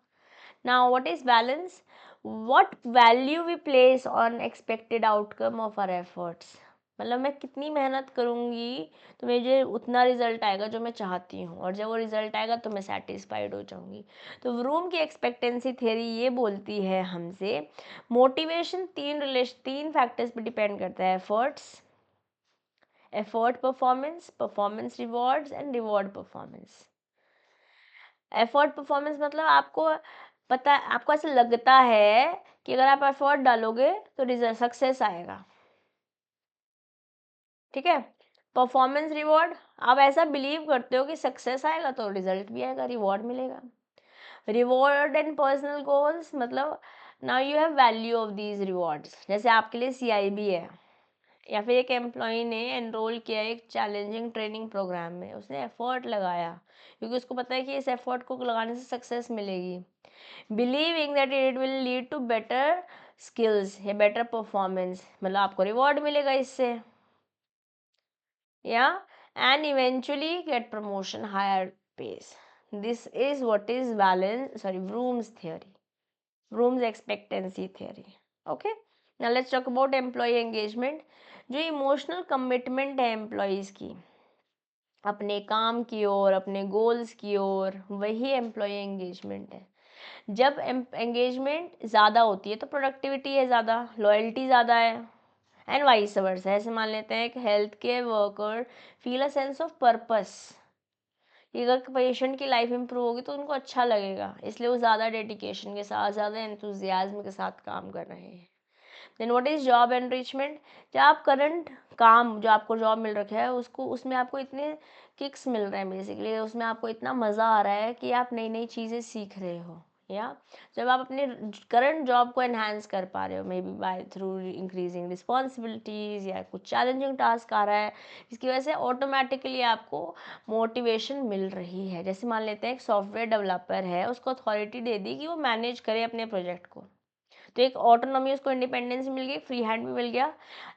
Now what is balance, what value we place on expected outcome of our efforts, मतलब मैं कितनी मेहनत करूँगी तो मुझे उतना रिजल्ट आएगा जो मैं चाहती हूँ, और जब वो रिजल्ट आएगा तो मैं सेटिस्फाइड हो जाऊँगी। तो व्रूम की एक्सपेक्टेंसी थ्योरी ये बोलती है हमसे, मोटिवेशन तीन फैक्टर्स पे डिपेंड करता है, effort performance, performance rewards and reward performance. Effort performance मतलब आपको पता, आपको ऐसा लगता है कि अगर आप एफर्ट डालोगे तो रिजल्ट सक्सेस आएगा, ठीक है। परफॉर्मेंस रिवॉर्ड, आप ऐसा बिलीव करते हो कि सक्सेस आएगा तो रिजल्ट भी आएगा, रिवॉर्ड मिलेगा। रिवॉर्ड एंड पर्सनल गोल्स मतलब now you have value of these rewards, जैसे आपके लिए CIB है, या फिर एक एम्प्लॉय ने एनरोल किया एक चैलेंजिंग ट्रेनिंग प्रोग्राम में, उसने एफर्ट लगाया क्योंकि उसको पता है कि इस एफर्ट को लगाने से सक्सेस मिलेगी, believing that it will lead to better skills या बेटर परफॉर्मेंस, मतलब आपको रिवॉर्ड मिलेगा इससे, या and eventually get promotion, higher pays. This is what is Vroom's theory, Vroom's expectancy theory, okay। now let's talk about employee engagement, जो emotional commitment है employees की अपने काम की ओर, अपने गोल्स की ओर, वही एम्प्लॉय एंगेजमेंट है। जब एंगेजमेंट ज़्यादा होती है तो प्रोडक्टिविटी है ज़्यादा, लॉयल्टी ज़्यादा है, एंड वाइस वर्सा। ऐसे मान लेते हैं एक health care worker feel a sense of purpose, अगर पेशेंट की लाइफ इंप्रूव होगी तो उनको अच्छा लगेगा, इसलिए वो ज़्यादा डेडिकेशन के साथ, ज़्यादा एंथुजियाज्म के साथ काम कर रहे हैं। Then what is job enrichment, जब आप करंट काम जो आपको जॉब मिल रखा है उसको, उसमें आपको इतने किक्स मिल रहे हैं, बेसिकली उसमें आपको इतना मज़ा आ रहा है कि आप नई नई चीज़ें सीख रहे हो, या जब आप अपने करंट जॉब को एनहांस कर पा रहे हो, maybe by through increasing responsibilities, या कुछ चैलेंजिंग टास्क आ रहा है जिसकी वजह से ऑटोमेटिकली आपको मोटिवेशन मिल रही है। जैसे मान लेते हैं एक सॉफ्टवेयर डेवलपर है, उसको अथॉरिटी दे दी कि वो मैनेज करे अपने प्रोजेक्ट को, तो एक ऑटोनॉमी, उसको इंडिपेंडेंस मिल गई, फ्री हैंड भी मिल गया,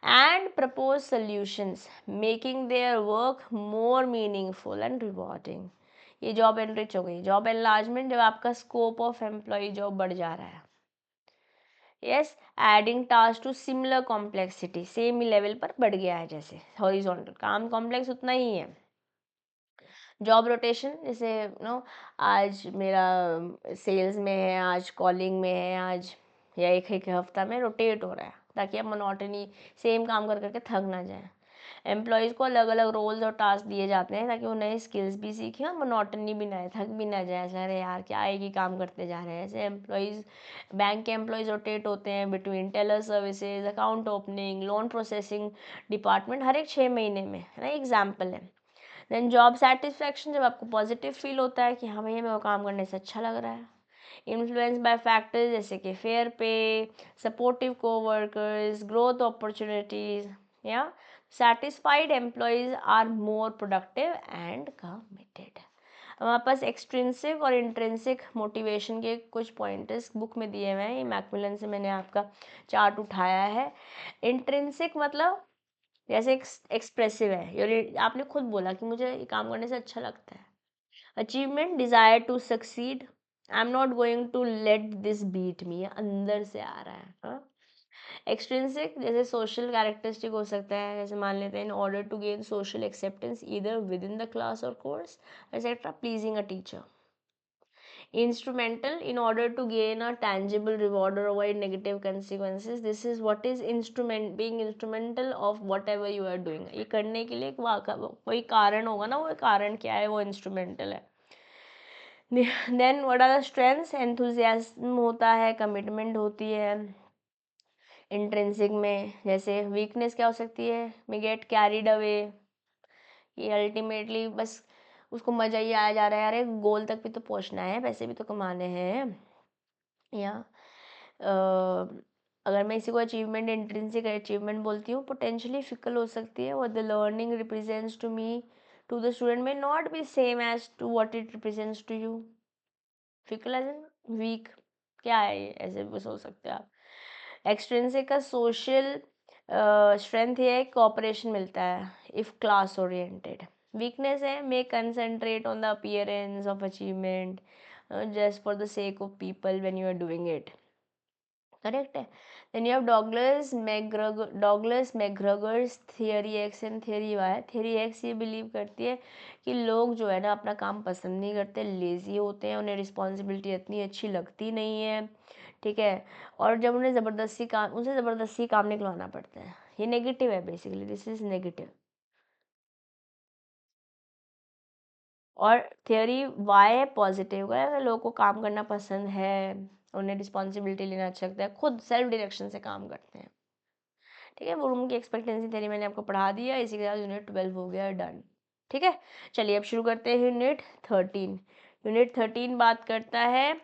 and propose solutions making their work more meaningful and rewarding. ये जॉब एनरिच हो गई। जॉब एनलार्जमेंट, जब आपका स्कोप ऑफ एम्प्लॉय जॉब बढ़ जा रहा है, yes, adding task to similar complexity, same ही लेवल पर बढ़ गया है, जैसे हॉरिजॉन्टल काम कॉम्प्लेक्स उतना ही है। जॉब रोटेशन, जैसे नो आज मेरा सेल्स में है, आज कॉलिंग में है, आज या एक एक हफ्ता में रोटेट हो रहा है ताकि आप मोनोटनी सेम काम कर करके थक ना जाए। एम्प्लॉयज़ को अलग अलग रोल्स और टास्क दिए जाते हैं ताकि वो नए स्किल्स भी सीखें और मोनोटनी भी ना, थक भी ना जाए, ऐसा अरे यार क्या एक ही काम करते जा रहे हैं। ऐसे एम्प्लॉयज़, बैंक के एम्प्लॉयज़ रोटेट होते हैं between teller services, account opening, loan processing department, हर एक 6 महीने में, है ना, एग्जाम्पल है। देन जॉब सेटिस्फैक्शन, जब आपको पॉजिटिव फील होता है कि हाँ भैया मेरे को काम करने से अच्छा लग रहा है। इन्फ्लुएंस बाय फैक्टर्स जैसे कि fair pay, supportive coworkers, growth opportunities, या satisfied employees are more productive and committed. हमारे पास एक्सट्रिंसिक और इंट्रिंसिक मोटिवेशन के कुछ पॉइंटर्स बुक में दिए हुए हैं, ये मैकमिलन से मैंने आपका चार्ट उठाया है। इंट्रिंसिक मतलब जैसे एक्सप्रेसिव है, आपने खुद बोला कि मुझे ये काम करने से अच्छा लगता है। Achievement, desire to succeed, I am not going to let this beat me, अंदर से आ रहा है, हाँ। एक्सट्रिंसिक जैसे सोशल कैरेक्टरिस्टिक हो सकता है, जैसे मान लेते हैं in order to gain social acceptance either within the class और course etcetera, pleasing a teacher. Instrumental, in order to gain a tangible reward or avoid negative consequences, this is what is being instrumental of whatever you are doing। ये करने के लिए कोई कारण होगा ना, वो कारण क्या है, वो इंस्ट्रूमेंटल है। Then what are the strengths, enthusiasm होता है, कमिटमेंट होती है इंट्रिंसिक में। जैसे वीकनेस क्या हो सकती है, मे गेट कैरिड अवे, ये अल्टीमेटली बस उसको मजा ही आया जा रहा है, अरे गोल तक भी तो पहुंचना है, पैसे भी तो कमाने हैं। या अगर मैं इसी को अचीवमेंट, इंट्रिंसिक अचीवमेंट बोलती हूँ, पोटेंशियली फिकल हो सकती है, और the learning represents to me, to the student may not be same as to what it represents to you. Fickle as in weak, क्या है ये, ऐसे भी सोच सकते हैं आप। एक्सट्रिंसिक का सोशल स्ट्रेंथ ये है, कोऑपरेशन मिलता है इफ क्लास ओरिएंटेड। वीकनेस है, may concentrate on the appearance of achievement just for the sake of people when you are doing it. Correct है। Then you have Douglas McGregor's theory X and theory Y. Theory X ये believe करती है कि लोग जो है ना अपना काम पसंद नहीं करते, लेजी होते हैं, उन्हें रिस्पॉन्सिबिलिटी इतनी अच्छी लगती नहीं है, ठीक है, और जब उन्हें उनसे ज़बरदस्ती काम निकलवाना पड़ता है। ये नेगेटिव है, बेसिकली दिस इज नेगेटिव। और थियरी वाई है पॉजिटिव है, अगर लोगों को काम करना पसंद है, उन्हें रिस्पॉन्सिबिलिटी लेना अच्छा लगता है, खुद सेल्फ डायरेक्शन से काम करते हैं, ठीक है। वो रूम की एक्सपेक्टेंसी थ्योरी मैंने आपको पढ़ा दिया, इसी के साथ यूनिट 12 हो गया डन, ठीक है। चलिए अब शुरू करते हैं यूनिट 13। यूनिट 13 बात करता है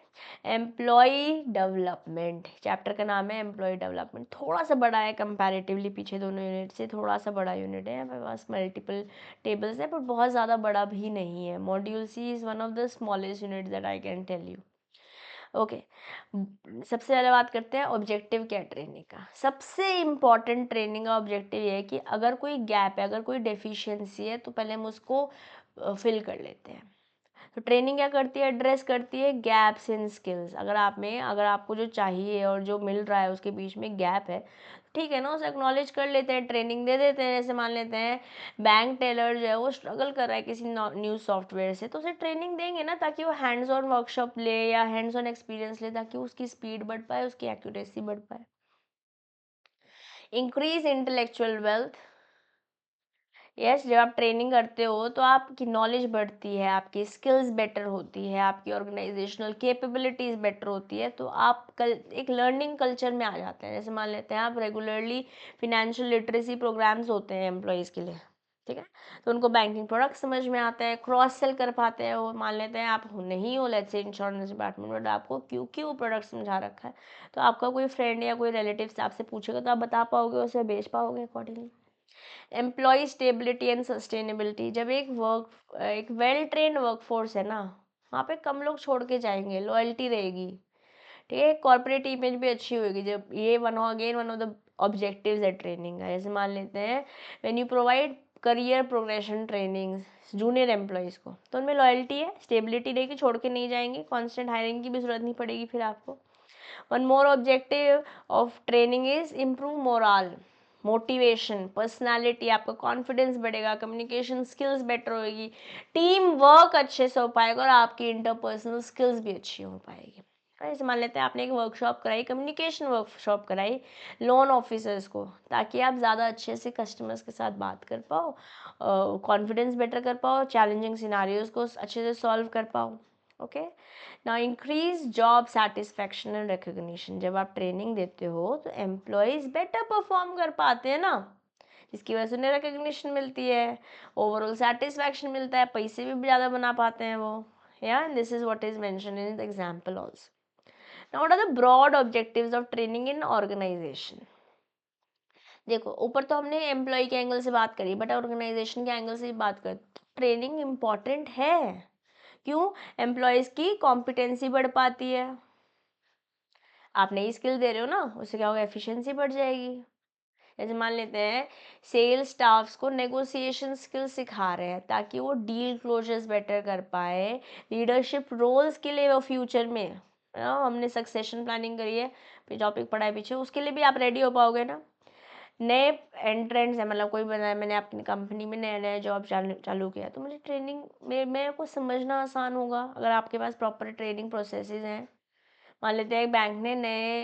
एम्प्लॉय डेवलपमेंट। चैप्टर का नाम है एम्प्लॉय डेवलपमेंट। थोड़ा सा बड़ा है कंपैरेटिवली पीछे दोनों यूनिट से, थोड़ा सा बड़ा यूनिट है, मेरे पास मल्टीपल टेबल्स है, पर बहुत ज़्यादा बड़ा भी नहीं है। Module C is one of the smallest unit that I can tell you. Okay, सबसे पहले बात करते हैं ऑब्जेक्टिव क्या है ट्रेनिंग का। सबसे इम्पॉर्टेंट ट्रेनिंग का ऑब्जेक्टिव ये है कि अगर कोई गैप है, अगर कोई डेफिशिएंसी है, तो पहले हम उसको फिल कर लेते हैं। तो ट्रेनिंग क्या करती है, एड्रेस करती है गैप्स इन स्किल्स। अगर आपको जो चाहिए और जो मिल रहा है उसके बीच में गैप है, ठीक है ना, उसे एक्नॉलेज कर लेते हैं, ट्रेनिंग दे देते हैं। जैसे मान लेते हैं बैंक टेलर जो है वो स्ट्रगल कर रहा है किसी न्यू सॉफ्टवेयर से, तो उसे ट्रेनिंग देंगे ना, ताकि वो हैंड्स ऑन वर्कशॉप ले या हैंड्स ऑन एक्सपीरियंस ले, ताकि उसकी स्पीड बढ़ पाए, उसकी एक्यूरेसी बढ़ पाए। Increase intellectual wealth. यस, जब आप ट्रेनिंग करते हो तो आपकी नॉलेज बढ़ती है, आपकी स्किल्स बेटर होती है, आपकी ऑर्गेनाइजेशनल कैपेबिलिटीज़ बेटर होती है, तो आप एक लर्निंग कल्चर में आ जाते हैं। जैसे मान लेते हैं आप रेगुलरली फिनेंशियल लिटरेसी प्रोग्राम्स होते हैं एम्प्लॉयज़ के लिए, ठीक है, तो उनको बैंकिंग प्रोडक्ट समझ में आता है, क्रॉस सेल कर पाते हैं वो। मान लेते हैं आप नहीं हो let's say insurance department, but आपको क्योंकि वो प्रोडक्ट समझा रखा है, तो आपका कोई फ्रेंड या कोई रिलेटिव आपसे पूछेगा तो आप बता पाओगे, उसे बेच पाओगे accordingly. Employee stability and sustainability. जब एक वेल ट्रेन्ड वर्कफोर्स है ना, वहाँ पे कम लोग छोड़ के जाएंगे, लॉयल्टी रहेगी, ठीक है, कॉर्पोरेट इमेज भी अच्छी होगी। जब ये वन ऑफ द ऑब्जेक्टिव्स है ट्रेनिंग का। जैसे मान लेते हैं when you provide career progression training junior employees को, तो उनमें लॉयल्टी है, स्टेबिलिटी रहेगी, छोड़ के नहीं जाएंगे, कॉन्स्टेंट हायरिंग की भी जरूरत नहीं पड़ेगी फिर आपको। One more objective of training is improve moral, motivation, personality, आपका कॉन्फिडेंस बढ़ेगा, कम्युनिकेशन स्किल्स बेटर होगी, टीम वर्क अच्छे से हो पाएगा, और आपकी इंटरपर्सनल स्किल्स भी अच्छी हो पाएगी। ऐसे मान लेते हैं आपने एक वर्कशॉप कराई, कम्युनिकेशन वर्कशॉप कराई लोन ऑफिसर्स को, ताकि आप ज़्यादा अच्छे से कस्टमर्स के साथ बात कर पाओ, कॉन्फिडेंस बेटर कर पाओ, चैलेंजिंग सिनारियोज को अच्छे से सॉल्व कर पाओ। Okay, now increase job satisfaction and recognition. जब आप ट्रेनिंग देते हो तो एम्प्लॉयज़ बेटर परफॉर्म कर पाते हैं ना, जिसकी वजह से उन्हें रिकग्निशन मिलती है, ओवरऑल सेटिस्फैक्शन मिलता है, पैसे भी ज़्यादा बना पाते हैं वो। या this is what is mention in the example also. Now what are the broad objectives of training in organisation. देखो, ऊपर तो हमने एम्प्लॉय के एंगल से बात करी, बट ऑर्गेनाइजेशन के एंगल से भी बात कर, ट्रेनिंग इम्पॉर्टेंट है। क्यों? एम्प्लॉयज़ की कॉम्पिटेंसी बढ़ पाती है, आप नई स्किल दे रहे हो ना, उससे क्या होगा, एफिशिएंसी बढ़ जाएगी। जैसे मान लेते हैं सेल्स स्टाफ्स को नेगोशिएशन स्किल सिखा रहे हैं, ताकि वो डील क्लोजर्स बेटर कर पाए, लीडरशिप रोल्स के लिए वो फ्यूचर में, हमने सक्सेशन प्लानिंग करी है, टॉपिक पढ़ा है पीछे, उसके लिए भी आप रेडी हो पाओगे ना। नए एंट्रेंट्स है, मतलब कोई बना है, मैंने अपनी कंपनी में नया नया जॉब चालू किया, तो मुझे ट्रेनिंग में मेरे को समझना आसान होगा अगर आपके पास प्रॉपर ट्रेनिंग प्रोसेसेस हैं। मान लेते हैं बैंक ने नए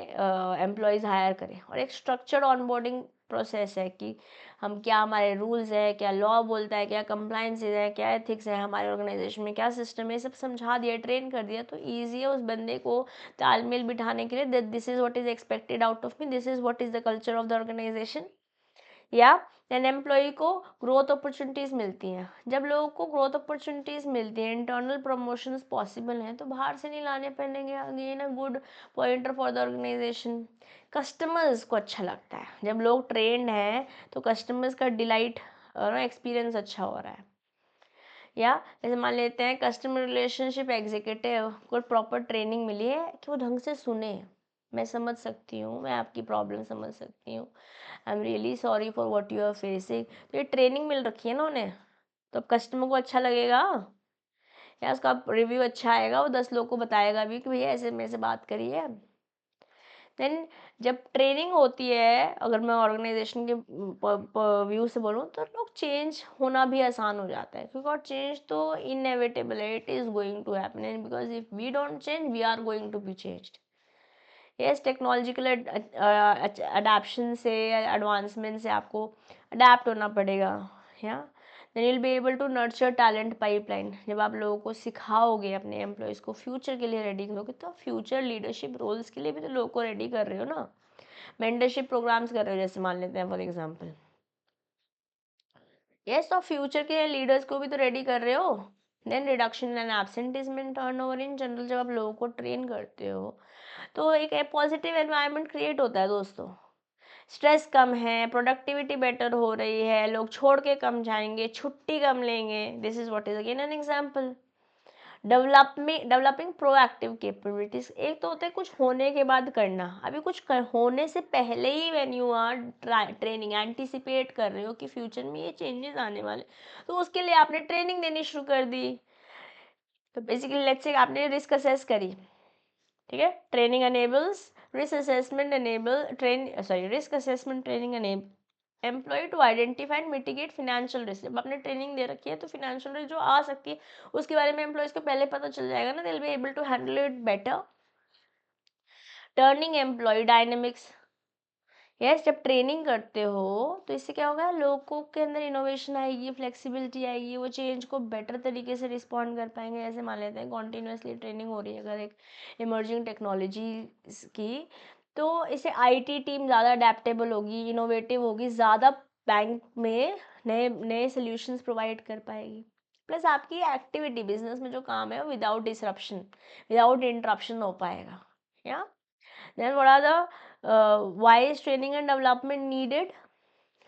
एम्प्लॉयज़ हायर करें और एक स्ट्रक्चर्ड ऑनबोर्डिंग प्रोसेस है कि हम क्या, हमारे रूल्स है, क्या लॉ बोलता है, क्या कंप्लाइंस है, क्या एथिक्स है, हमारे ऑर्गेनाइजेशन में क्या सिस्टम है, सब समझा दिया, ट्रेन कर दिया, तो ईजी है उस बंदे को तालमेल बिठाने के लिए, that this is what is expected out of me, this is what is the culture of the organisation. या एन एम्प्लॉय को ग्रोथ अपॉर्चुनिटीज़ मिलती हैं। जब लोगों को ग्रोथ अपॉर्चुनिटीज़ मिलती हैं, इंटरनल प्रमोशंस पॉसिबल हैं, तो बाहर से नहीं लाने पड़ेंगे। Again a good pointer for the organisation. Customers को अच्छा लगता है जब लोग ट्रेंड हैं, तो कस्टमर्स का डिलाइट और एक्सपीरियंस अच्छा हो रहा है। या जैसे मान लेते हैं कस्टमर रिलेशनशिप एग्जीक्यूटिव को प्रॉपर ट्रेनिंग मिली है कि वो ढंग से सुने, मैं समझ सकती हूँ, मैं आपकी प्रॉब्लम समझ सकती हूँ, I am really sorry for what you are facing. तो ये ट्रेनिंग मिल रखी है ना उन्हें, तो अब कस्टमर को अच्छा लगेगा या उसका रिव्यू अच्छा आएगा, वो 10 लोग को बताएगा भी कि भैया ऐसे मेरे से बात करी है। देन जब ट्रेनिंग होती है, अगर मैं ऑर्गेनाइजेशन के व्यू से बोलूँ, तो लोग चेंज होना भी आसान हो जाता है, क्योंकि और चेंज तो इनएविटेबल है, it is going to happen, and because if we don't change we are going to be changed. Yes, technological adaption से, एडवांसमेंट से आपको अडेप्ट होना पड़ेगा। या then you will be able to nurture talent pipeline. जब आप लोगों को सिखाओगे, अपने एम्प्लॉयज़ को फ्यूचर के लिए रेडी करोगे, तो फ्यूचर लीडरशिप रोल्स के लिए भी तो लोगों को रेडी कर रहे हो ना। मेंटरशिप प्रोग्राम्स कर रहे हो, जैसे मान लेते हैं फॉर एग्जांपल। यस, तो फ्यूचर के लीडर्स को भी तो रेडी कर रहे हो। Then reduction in absenteeism, turnover in general. जब आप लोगों को ट्रेन करते हो, तो एक पॉजिटिव एनवायरनमेंट क्रिएट होता है दोस्तों। स्ट्रेस कम है, प्रोडक्टिविटी बेटर हो रही है, लोग छोड़ के कम जाएंगे, छुट्टी कम लेंगे। This is what is again an example. Developing proactive capabilities. एक तो होता है कुछ होने के बाद करना, अभी कुछ होने से पहले ही when you are training, anticipate कर रहे हो कि फ्यूचर में ये चेंजेस आने वाले, तो उसके लिए आपने ट्रेनिंग देनी शुरू कर दी। तो बेसिकली लेट्स से आपने रिस्क असेस करी, ठीक है, training enables risk assessment enable risk assessment training enable employee to identify and mitigate financial risk. जब आपने ट्रेनिंग दे रखी है, तो फिनेंशियल रिस्क जो आ सकती है उसके बारे में एम्प्लॉयज़ को पहले पता चल जाएगा ना, they will be able to handle it better. Turning employee dynamics. Yes, जब ट्रेनिंग करते हो, तो इससे क्या होगा, लोगों के अंदर इनोवेशन आएगी, फ्लेक्सिबिलिटी आएगी, वो चेंज को बेटर तरीके से रिस्पॉन्ड कर पाएंगे। जैसे मान लेते हैं कॉन्टीन्यूसली ट्रेनिंग हो रही है अगर एक इमर्जिंग टेक्नोलॉजी की, तो इससे आईटी टीम ज़्यादा अडेप्टेबल होगी, इनोवेटिव होगी, ज़्यादा बैंक में नए नए सोल्यूशंस प्रोवाइड कर पाएगी। प्लस आपकी एक्टिविटी, बिजनेस में जो काम है वो विदाउट डिसरप्शन, विदाउट इंटरप्शन हो पाएगा। या then what are the why is training and development needed?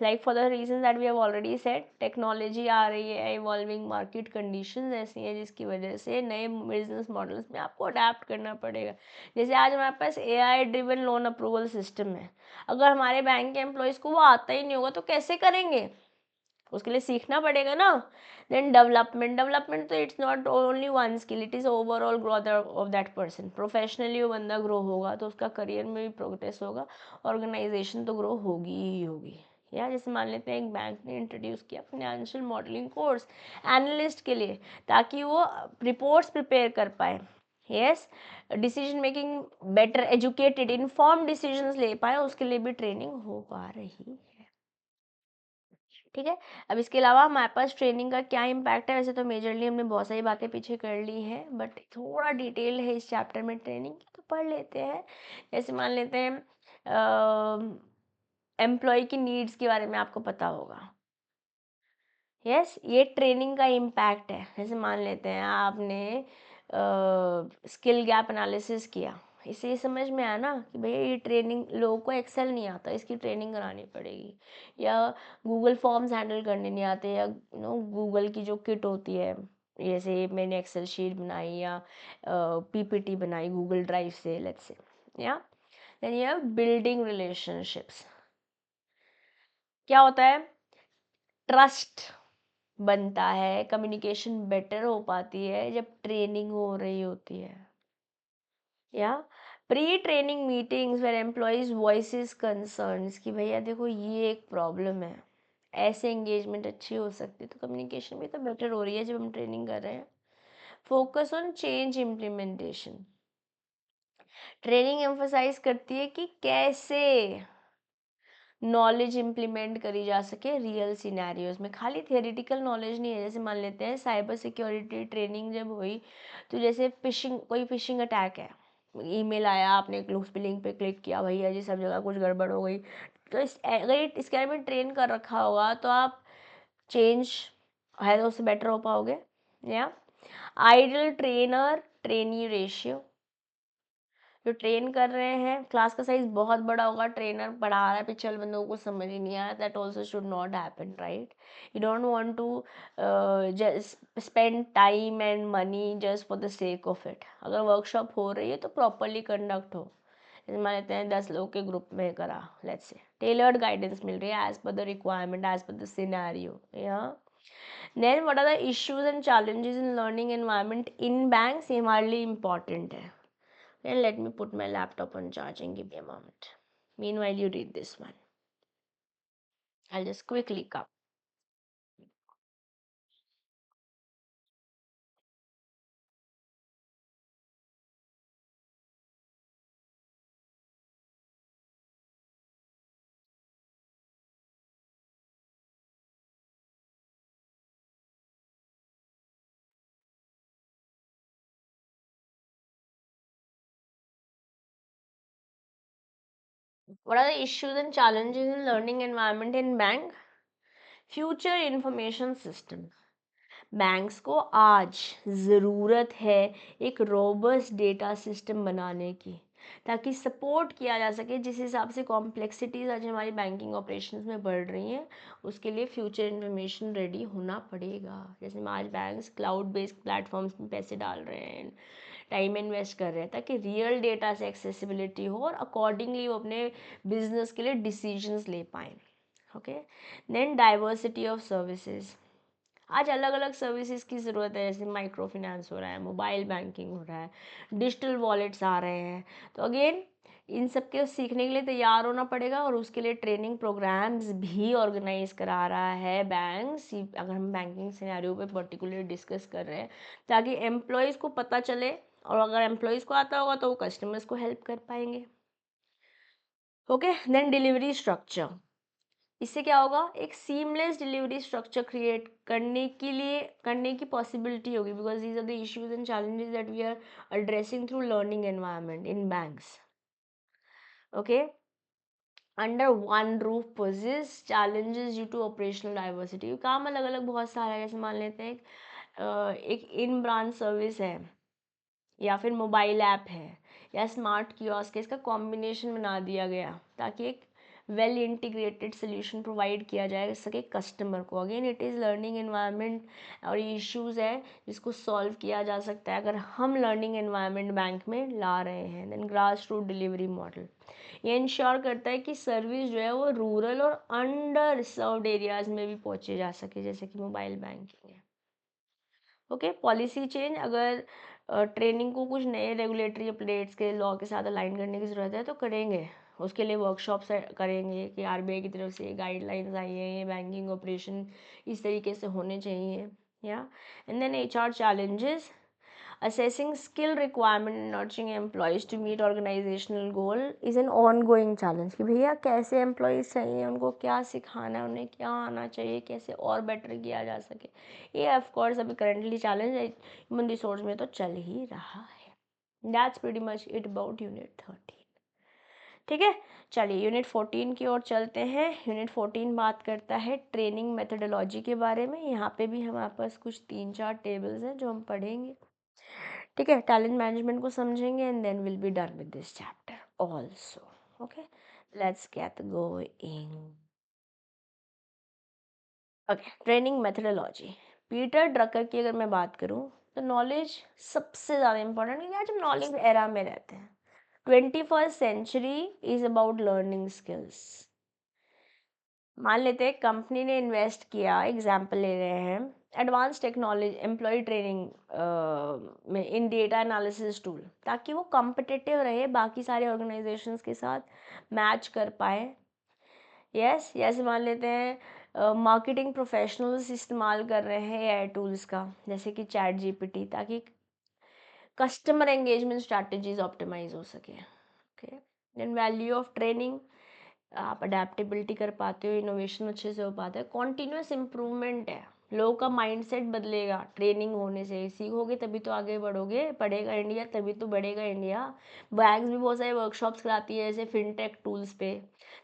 Like for the reasons that we have already said, technology आ रही है, इवॉल्विंग मार्केट कंडीशंस ऐसी हैं जिसकी वजह से नए बिजनेस मॉडल्स में आपको अडेप्ट करना पड़ेगा। जैसे आज हमारे पास AI driven loan approval system है, अगर हमारे बैंक के एम्प्लॉयज़ को वो आता ही नहीं होगा तो कैसे करेंगे, उसके लिए सीखना पड़ेगा ना। देन डेवलपमेंट तो it's not only one skill, it is overall growth of that person. Professionally वो बंदा ग्रो होगा तो उसका करियर में भी प्रोग्रेस होगा, ऑर्गेनाइजेशन तो ग्रो होगी ही होगी। या जैसे मान लेते हैं एक बैंक ने इंट्रोड्यूस किया फाइनेंशियल मॉडलिंग कोर्स एनालिस्ट के लिए, ताकि वो रिपोर्ट्स प्रिपेयर कर पाए। Yes, decision making better, educated inform decisions ले पाए, उसके लिए भी ट्रेनिंग हो पा रही है। ठीक है, अब इसके अलावा हमारे पास ट्रेनिंग का क्या इम्पैक्ट है। वैसे तो मेजरली हमने बहुत सारी बातें पीछे कर ली हैं, बट थोड़ा डिटेल है इस चैप्टर में ट्रेनिंग की, तो पढ़ लेते हैं। जैसे मान लेते हैं एम्प्लॉय की नीड्स के बारे में आपको पता होगा। यस, ये ट्रेनिंग का इम्पैक्ट है। जैसे मान लेते हैं आपने स्किल गैप एनालिसिस किया, इससे ये समझ में आया ना कि भैया ये ट्रेनिंग, लोगों को एक्सेल नहीं आता, इसकी ट्रेनिंग करानी पड़ेगी। या गूगल फॉर्म्स हैंडल करने नहीं आते, या गूगल की जो किट होती है, जैसे मैंने एक्सेल शीट बनाई या पीपीटी बनाई गूगल ड्राइव से, लेट्स से। या then you have building relationships. क्या होता है, ट्रस्ट बनता है, कम्युनिकेशन बेटर हो पाती है जब ट्रेनिंग हो रही होती है। या pre training meetings where employees voices concerns कि भैया देखो ये एक प्रॉब्लम है, ऐसे एंगेजमेंट अच्छी हो सकती है, तो कम्युनिकेशन भी तो बेटर हो रही है जब हम ट्रेनिंग कर रहे हैं। Focus on change implementation. Training emphasize करती है कि कैसे नॉलेज इम्प्लीमेंट करी जा सके रियल सिनेरियोज में। खाली थियोरिटिकल नॉलेज नहीं है। जैसे मान लेते हैं साइबर सिक्योरिटी ट्रेनिंग जब हुई, तो जैसे कोई फिशिंग अटैक है, ईमेल आया, आपने उस पे लिंक पे क्लिक किया, भैया जी सब जगह कुछ गड़बड़ हो गई, तो अगर इसके बारे में ट्रेन कर रखा होगा तो आप चेंज है तो उससे बेटर हो पाओगे। या आइडल ट्रेनर ट्रेनी रेशियो, जो ट्रेन कर रहे हैं, क्लास का साइज बहुत बड़ा होगा, ट्रेनर पढ़ा रहा है, पिछले बंदों को समझ ही नहीं आ रहा, that also should not happen, right. You don't want to spend time and money just for the sake of it. अगर वर्कशॉप हो रही है तो प्रॉपरली कंडक्ट हो। जैसे मान लेते हैं 10 लोग के ग्रुप में करा, लेट्स से टेलर्ड गाइडेंस मिल रही है as per the requirement, as per the scenario. या then what are the issues and challenges in learning environment in banks, ये हमारे लिए इंपॉर्टेंट है। Then let me put my laptop on charging. Give me a moment. Meanwhile, you read this one. I'll just quickly come. What are the issues and challenges in learning environment in bank? Future information system. Banks को आज ज़रूरत है एक robust data system बनाने की, ताकि support किया जा सके जिस हिसाब से कॉम्प्लेक्सिटीज़ आज हमारी बैंकिंग ऑपरेशंस में बढ़ रही हैं, उसके लिए फ्यूचर इन्फॉर्मेशन रेडी होना पड़ेगा। जैसे आज बैंक्स क्लाउड बेस्ड प्लेटफॉर्म्स में पैसे डाल रहे हैं, टाइम इन्वेस्ट कर रहे हैं, ताकि रियल डेटा से एक्सेसिबिलिटी हो और अकॉर्डिंगली वो अपने बिजनेस के लिए डिसीजंस ले पाएँ। Okay, then diversity of services. आज अलग अलग सर्विसेज की ज़रूरत है, जैसे माइक्रो फाइनेंस हो रहा है, मोबाइल बैंकिंग हो रहा है, डिजिटल वॉलेट्स आ रहे हैं। तो अगेन इन सब के सीखने के लिए तैयार होना पड़ेगा, और उसके लिए ट्रेनिंग प्रोग्राम्स भी ऑर्गेनाइज करा रहा है बैंक्स, अगर हम बैंकिंग सिनेरियो पे पर्टिकुलर डिस्कस कर रहे हैं, ताकि एम्प्लॉयज़ को पता चले, और अगर एम्प्लॉयज़ को आता होगा तो वो कस्टमर्स को हेल्प कर पाएंगे। Okay, then delivery structure. इससे क्या होगा, एक सीमलेस डिलीवरी स्ट्रक्चर क्रिएट करने की पॉसिबिलिटी होगी, because these are the issues and challenges that we are addressing through learning environment in banks. Okay, under one roof poses challenges due to operational diversity. काम अलग अलग बहुत सारा है, जैसे मान लेते हैं एक इन ब्रांच सर्विस है, या फिर मोबाइल ऐप है, या स्मार्ट कियोस्क है, इसका कॉम्बिनेशन बना दिया गया ताकि एक वेल इंटीग्रेटेड सोल्यूशन प्रोवाइड किया जा सके कस्टमर को। Again it is learning environment, और ये इश्यूज़ है जिसको सॉल्व किया जा सकता है अगर हम लर्निंग एनवायरनमेंट बैंक में ला रहे हैं। Then grass root delivery model, ये इंश्योर करता है कि सर्विस जो है वो रूरल और अंडर रिजर्व्ड एरियाज में भी पहुँचे जा सके, जैसे कि मोबाइल बैंकिंग है। ओके, पॉलिसी चेंज, अगर ट्रेनिंग को कुछ नए रेगुलेटरी अपडेट्स के लॉ के साथ अलाइन करने की ज़रूरत है तो करेंगे, उसके लिए वर्कशॉप्स करेंगे कि आरबीआई की तरफ से गाइडलाइंस आई है, ये बैंकिंग ऑपरेशन इस तरीके से होने चाहिए। या and then HR challenges, assessing skill requirement and nurturing employees to meet organizational goal is an ongoing challenge, कि भैया कैसे एम्प्लॉयज़ चाहिए, उनको क्या सिखाना है, उन्हें क्या आना चाहिए, कैसे और बेटर किया जा सके। ये ऑफ कोर्स अभी करंटली चैलेंज ह्यूमन रिसोर्स में तो चल ही रहा है। That's pretty much it about unit 13। ठीक है, चलिए यूनिट 14 की ओर चलते हैं। यूनिट 14 बात करता है ट्रेनिंग मेथडोलॉजी के बारे में। यहाँ पे भी हमारे पास कुछ 3-4 टेबल्स हैं जो हम पढ़ेंगे। ठीक है, टैलेंट मैनेजमेंट को समझेंगे and then will be done with this chapter also. Okay, let's get going. Okay, training methodology. Peter Drucker की अगर मैं बात करूँ तो नॉलेज सबसे ज़्यादा इंपॉर्टेंट, क्योंकि आज हम नॉलेज एरा में रहते हैं। 21st century is about learning skills. मान लेते हैं कंपनी ने इन्वेस्ट किया, एग्जाम्पल ले रहे हैं, एडवांस टेक्नोलॉजी एम्प्लॉय ट्रेनिंग में इन डेटा एनालिसिस टूल, ताकि वो कम्पिटिटिव रहे, बाकी सारे ऑर्गेनाइजेशंस के साथ मैच कर पाए। यस, जैसे मान लेते हैं मार्केटिंग प्रोफेशनल्स इस्तेमाल कर रहे हैं एआई टूल्स का, जैसे कि चैट जीपीटी, ताकि कस्टमर एंगेजमेंट स्ट्रैटेजीज ऑप्टिमाइज हो सके। Okay, then value of training, आप अडेप्टेबिलिटी कर पाते हो, इनोवेशन अच्छे से हो पाता है, कॉन्टिन्यूस इम्प्रूवमेंट है, लोगों का माइंडसेट बदलेगा ट्रेनिंग होने से, सीखोगे तभी तो आगे बढ़ोगे, पढ़ेगा इंडिया तभी तो बढ़ेगा इंडिया। बैंक्स भी बहुत सारे वर्कशॉप्स कराती है जैसे फिनटेक टूल्स पे,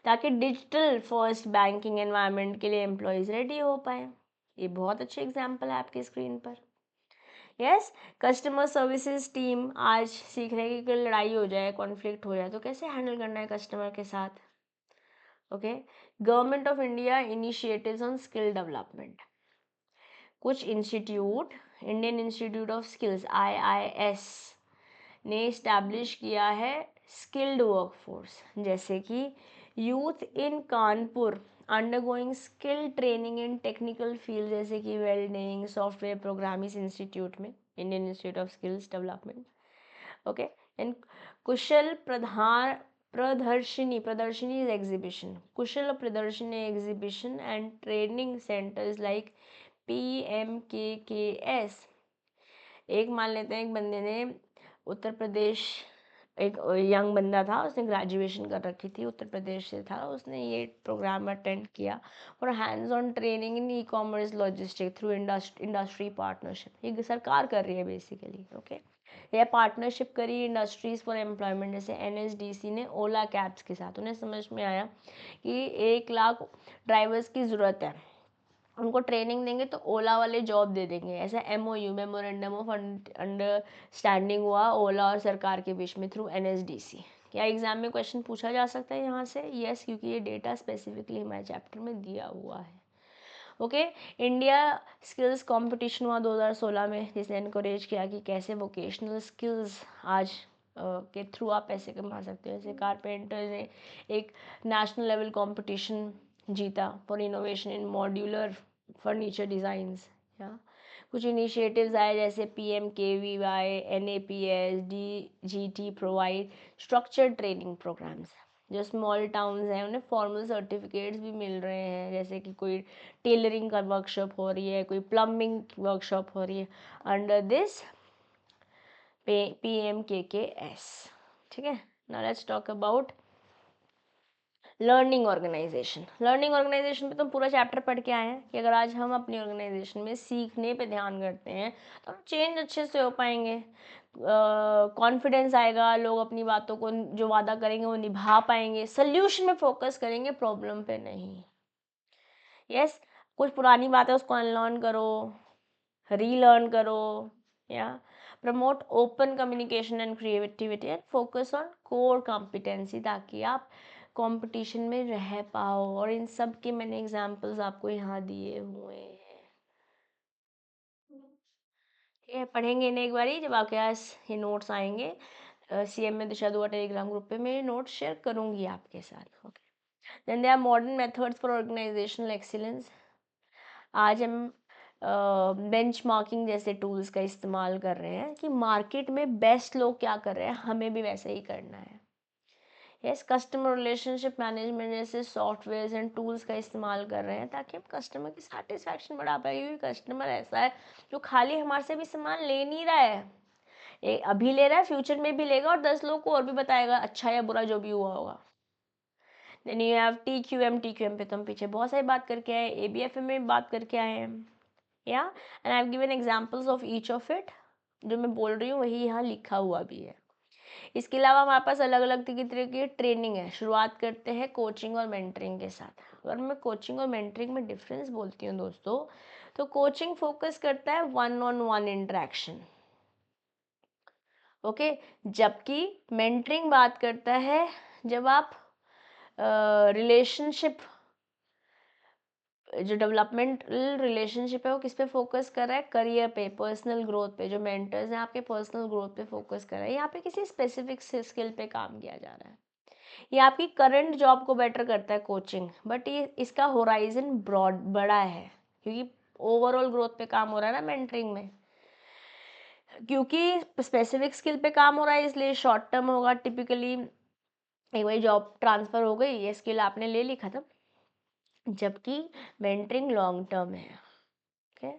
ताकि डिजिटल फर्स्ट बैंकिंग एनवायरनमेंट के लिए एम्प्लॉयज़ रेडी हो पाए। ये बहुत अच्छे एग्जाम्पल है आपकी स्क्रीन पर। यस, कस्टमर सर्विसेज टीम आज सीख रहे हैं कि कोई लड़ाई हो जाए, कॉन्फ्लिक्ट हो जाए तो कैसे हैंडल करना है कस्टमर के साथ। Okay, government of India initiatives on skill development, कुछ institute, Indian institute of skills IIS ने इस्टेब्लिश किया है स्किल्ड वर्कफोर्स, जैसे कि youth in Kanpur undergoing skill training in technical field, जैसे कि वेल्डिंग, सॉफ्टवेयर प्रोग्रामिंग इंस्टीट्यूट में, Indian institute of skills development. Okay, and कुशल प्रधान प्रदर्शनी is exhibition, कुशल प्रदर्शनी exhibition and training centers like PMKKS। एक मान लेते हैं एक बंदे ने उत्तर प्रदेश, एक यंग बंदा था, उसने ग्रेजुएशन कर रखी थी, उत्तर प्रदेश से था, उसने ये प्रोग्राम अटेंड किया और hands on training in e commerce logistic through industry partnership, ये सरकार कर रही है बेसिकली। ओके, यह पार्टनरशिप करी इंडस्ट्रीज़ फॉर एम्प्लॉयमेंट, जैसे NSDC ने ओला कैब्स के साथ, उन्हें समझ में आया कि 1 लाख ड्राइवर्स की ज़रूरत है, उनको ट्रेनिंग देंगे तो ओला वाले जॉब दे देंगे। ऐसा MOU, मेमोरेंडम ऑफ अंडरस्टैंडिंग हुआ ओला और सरकार के बीच में थ्रू NSDC। क्या एग्जाम में क्वेश्चन पूछा जा सकता है यहाँ से? यस, क्योंकि ये डेटा स्पेसिफिकली हमारे चैप्टर में दिया हुआ है। ओके, इंडिया स्किल्स कंपटीशन हुआ 2016 में, जिसने इनकरेज किया कि कैसे वोकेशनल स्किल्स आज के थ्रू आप पैसे कमा सकते हो। जैसे कारपेंटर ने एक नेशनल लेवल कंपटीशन जीता for innovation in modular furniture designs. या कुछ इनिशिएटिव्स आए जैसे PMKVY, NAPS, DGT provide structured training programs. जो स्मॉल टाउन्स हैं उन्हें फॉर्मल सर्टिफिकेट्स भी मिल रहे हैं, जैसे कि कोई टेलरिंग का वर्कशॉप हो रही है, कोई प्लम्बिंग वर्कशॉप हो रही है अंडर दिस PMKKS। ठीक है, now let's talk about learning organization. Learning organization पे तो पूरा चैप्टर पढ़ के आए हैं कि अगर आज हम अपनी ऑर्गेनाइजेशन में सीखने पे ध्यान करते हैं तो हम चेंज अच्छे से हो पाएंगे, कॉन्फिडेंस आएगा, लोग अपनी बातों को जो वादा करेंगे वो निभा पाएंगे, सोल्यूशन में फोकस करेंगे, प्रॉब्लम पे नहीं। यस, कुछ पुरानी बातें उसको अनलर्न करो, रीलर्न करो, या promote open communication and creativity and focus on core competency, ताकि आप कंपटीशन में रह पाओ। और इन सब के मैंने एग्जांपल्स आपको यहाँ दिए हुए हैं। ठीक है, पढ़ेंगे इन्हें एक बारी जब आपके पास ये नोट्स आएंगे। CM में दिशा दुआ टेलीग्राम ग्रुप पे मेरे नोट्स शेयर करूँगी आपके साथ। Okay, then they are modern methods for organizational excellence. आज हम बेंचमार्किंग जैसे टूल्स का इस्तेमाल कर रहे हैं कि मार्केट में बेस्ट लोग क्या कर रहे हैं, हमें भी वैसे ही करना है। यस, कस्टमर रिलेशनशिप मैनेजमेंट जैसे सॉफ्टवेयर्स एंड टूल्स का इस्तेमाल कर रहे हैं ताकि हम कस्टमर की सेटिस्फैक्शन बढ़ा पाए, क्योंकि कस्टमर ऐसा है जो खाली हमारे से भी सामान ले नहीं रहा है, अभी ले रहा है, फ्यूचर में भी लेगा और 10 लोग को और भी बताएगा, अच्छा या बुरा जो भी हुआ होगा। देन यू हैव TQM पे तो हम पीछे बहुत सारी बात करके आए, ABFM में बात करके आए हैं, या and I have given examples of each of it. जो मैं बोल रही हूँ वही यहाँ लिखा हुआ भी है। इसके अलावा हमारे पास अलग अलग तरह की ट्रेनिंग है। शुरुआत करते हैं कोचिंग और मेंटरिंग के साथ। अगर मैं कोचिंग और मेंटरिंग में डिफरेंस बोलती हूँ दोस्तों, तो कोचिंग फोकस करता है 1-on-1 इंटरेक्शन, ओके, जबकि मेंटरिंग बात करता है जब आप रिलेशनशिप, जो डेवलपमेंटल रिलेशनशिप है वो किस पे फोकस कर रहा है, करियर पे, पर्सनल ग्रोथ पे। जो मेंटर्स हैं आपके पर्सनल ग्रोथ पे फोकस कर रहा है, यहाँ पे किसी स्पेसिफिक स्किल पे काम किया जा रहा है। ये आपकी करंट जॉब को बेटर करता है कोचिंग, बट ये इसका होराइजन ब्रॉड बड़ा है, क्योंकि ओवरऑल ग्रोथ पे काम हो रहा है ना मेंटरिंग में। क्योंकि स्पेसिफिक स्किल पे काम हो रहा है इसलिए शॉर्ट टर्म होगा टिपिकली, एक बार जॉब ट्रांसफर हो गई, ये स्किल आपने ले ली, खत्म। जबकि मेंटरिंग लॉन्ग टर्म है। ओके,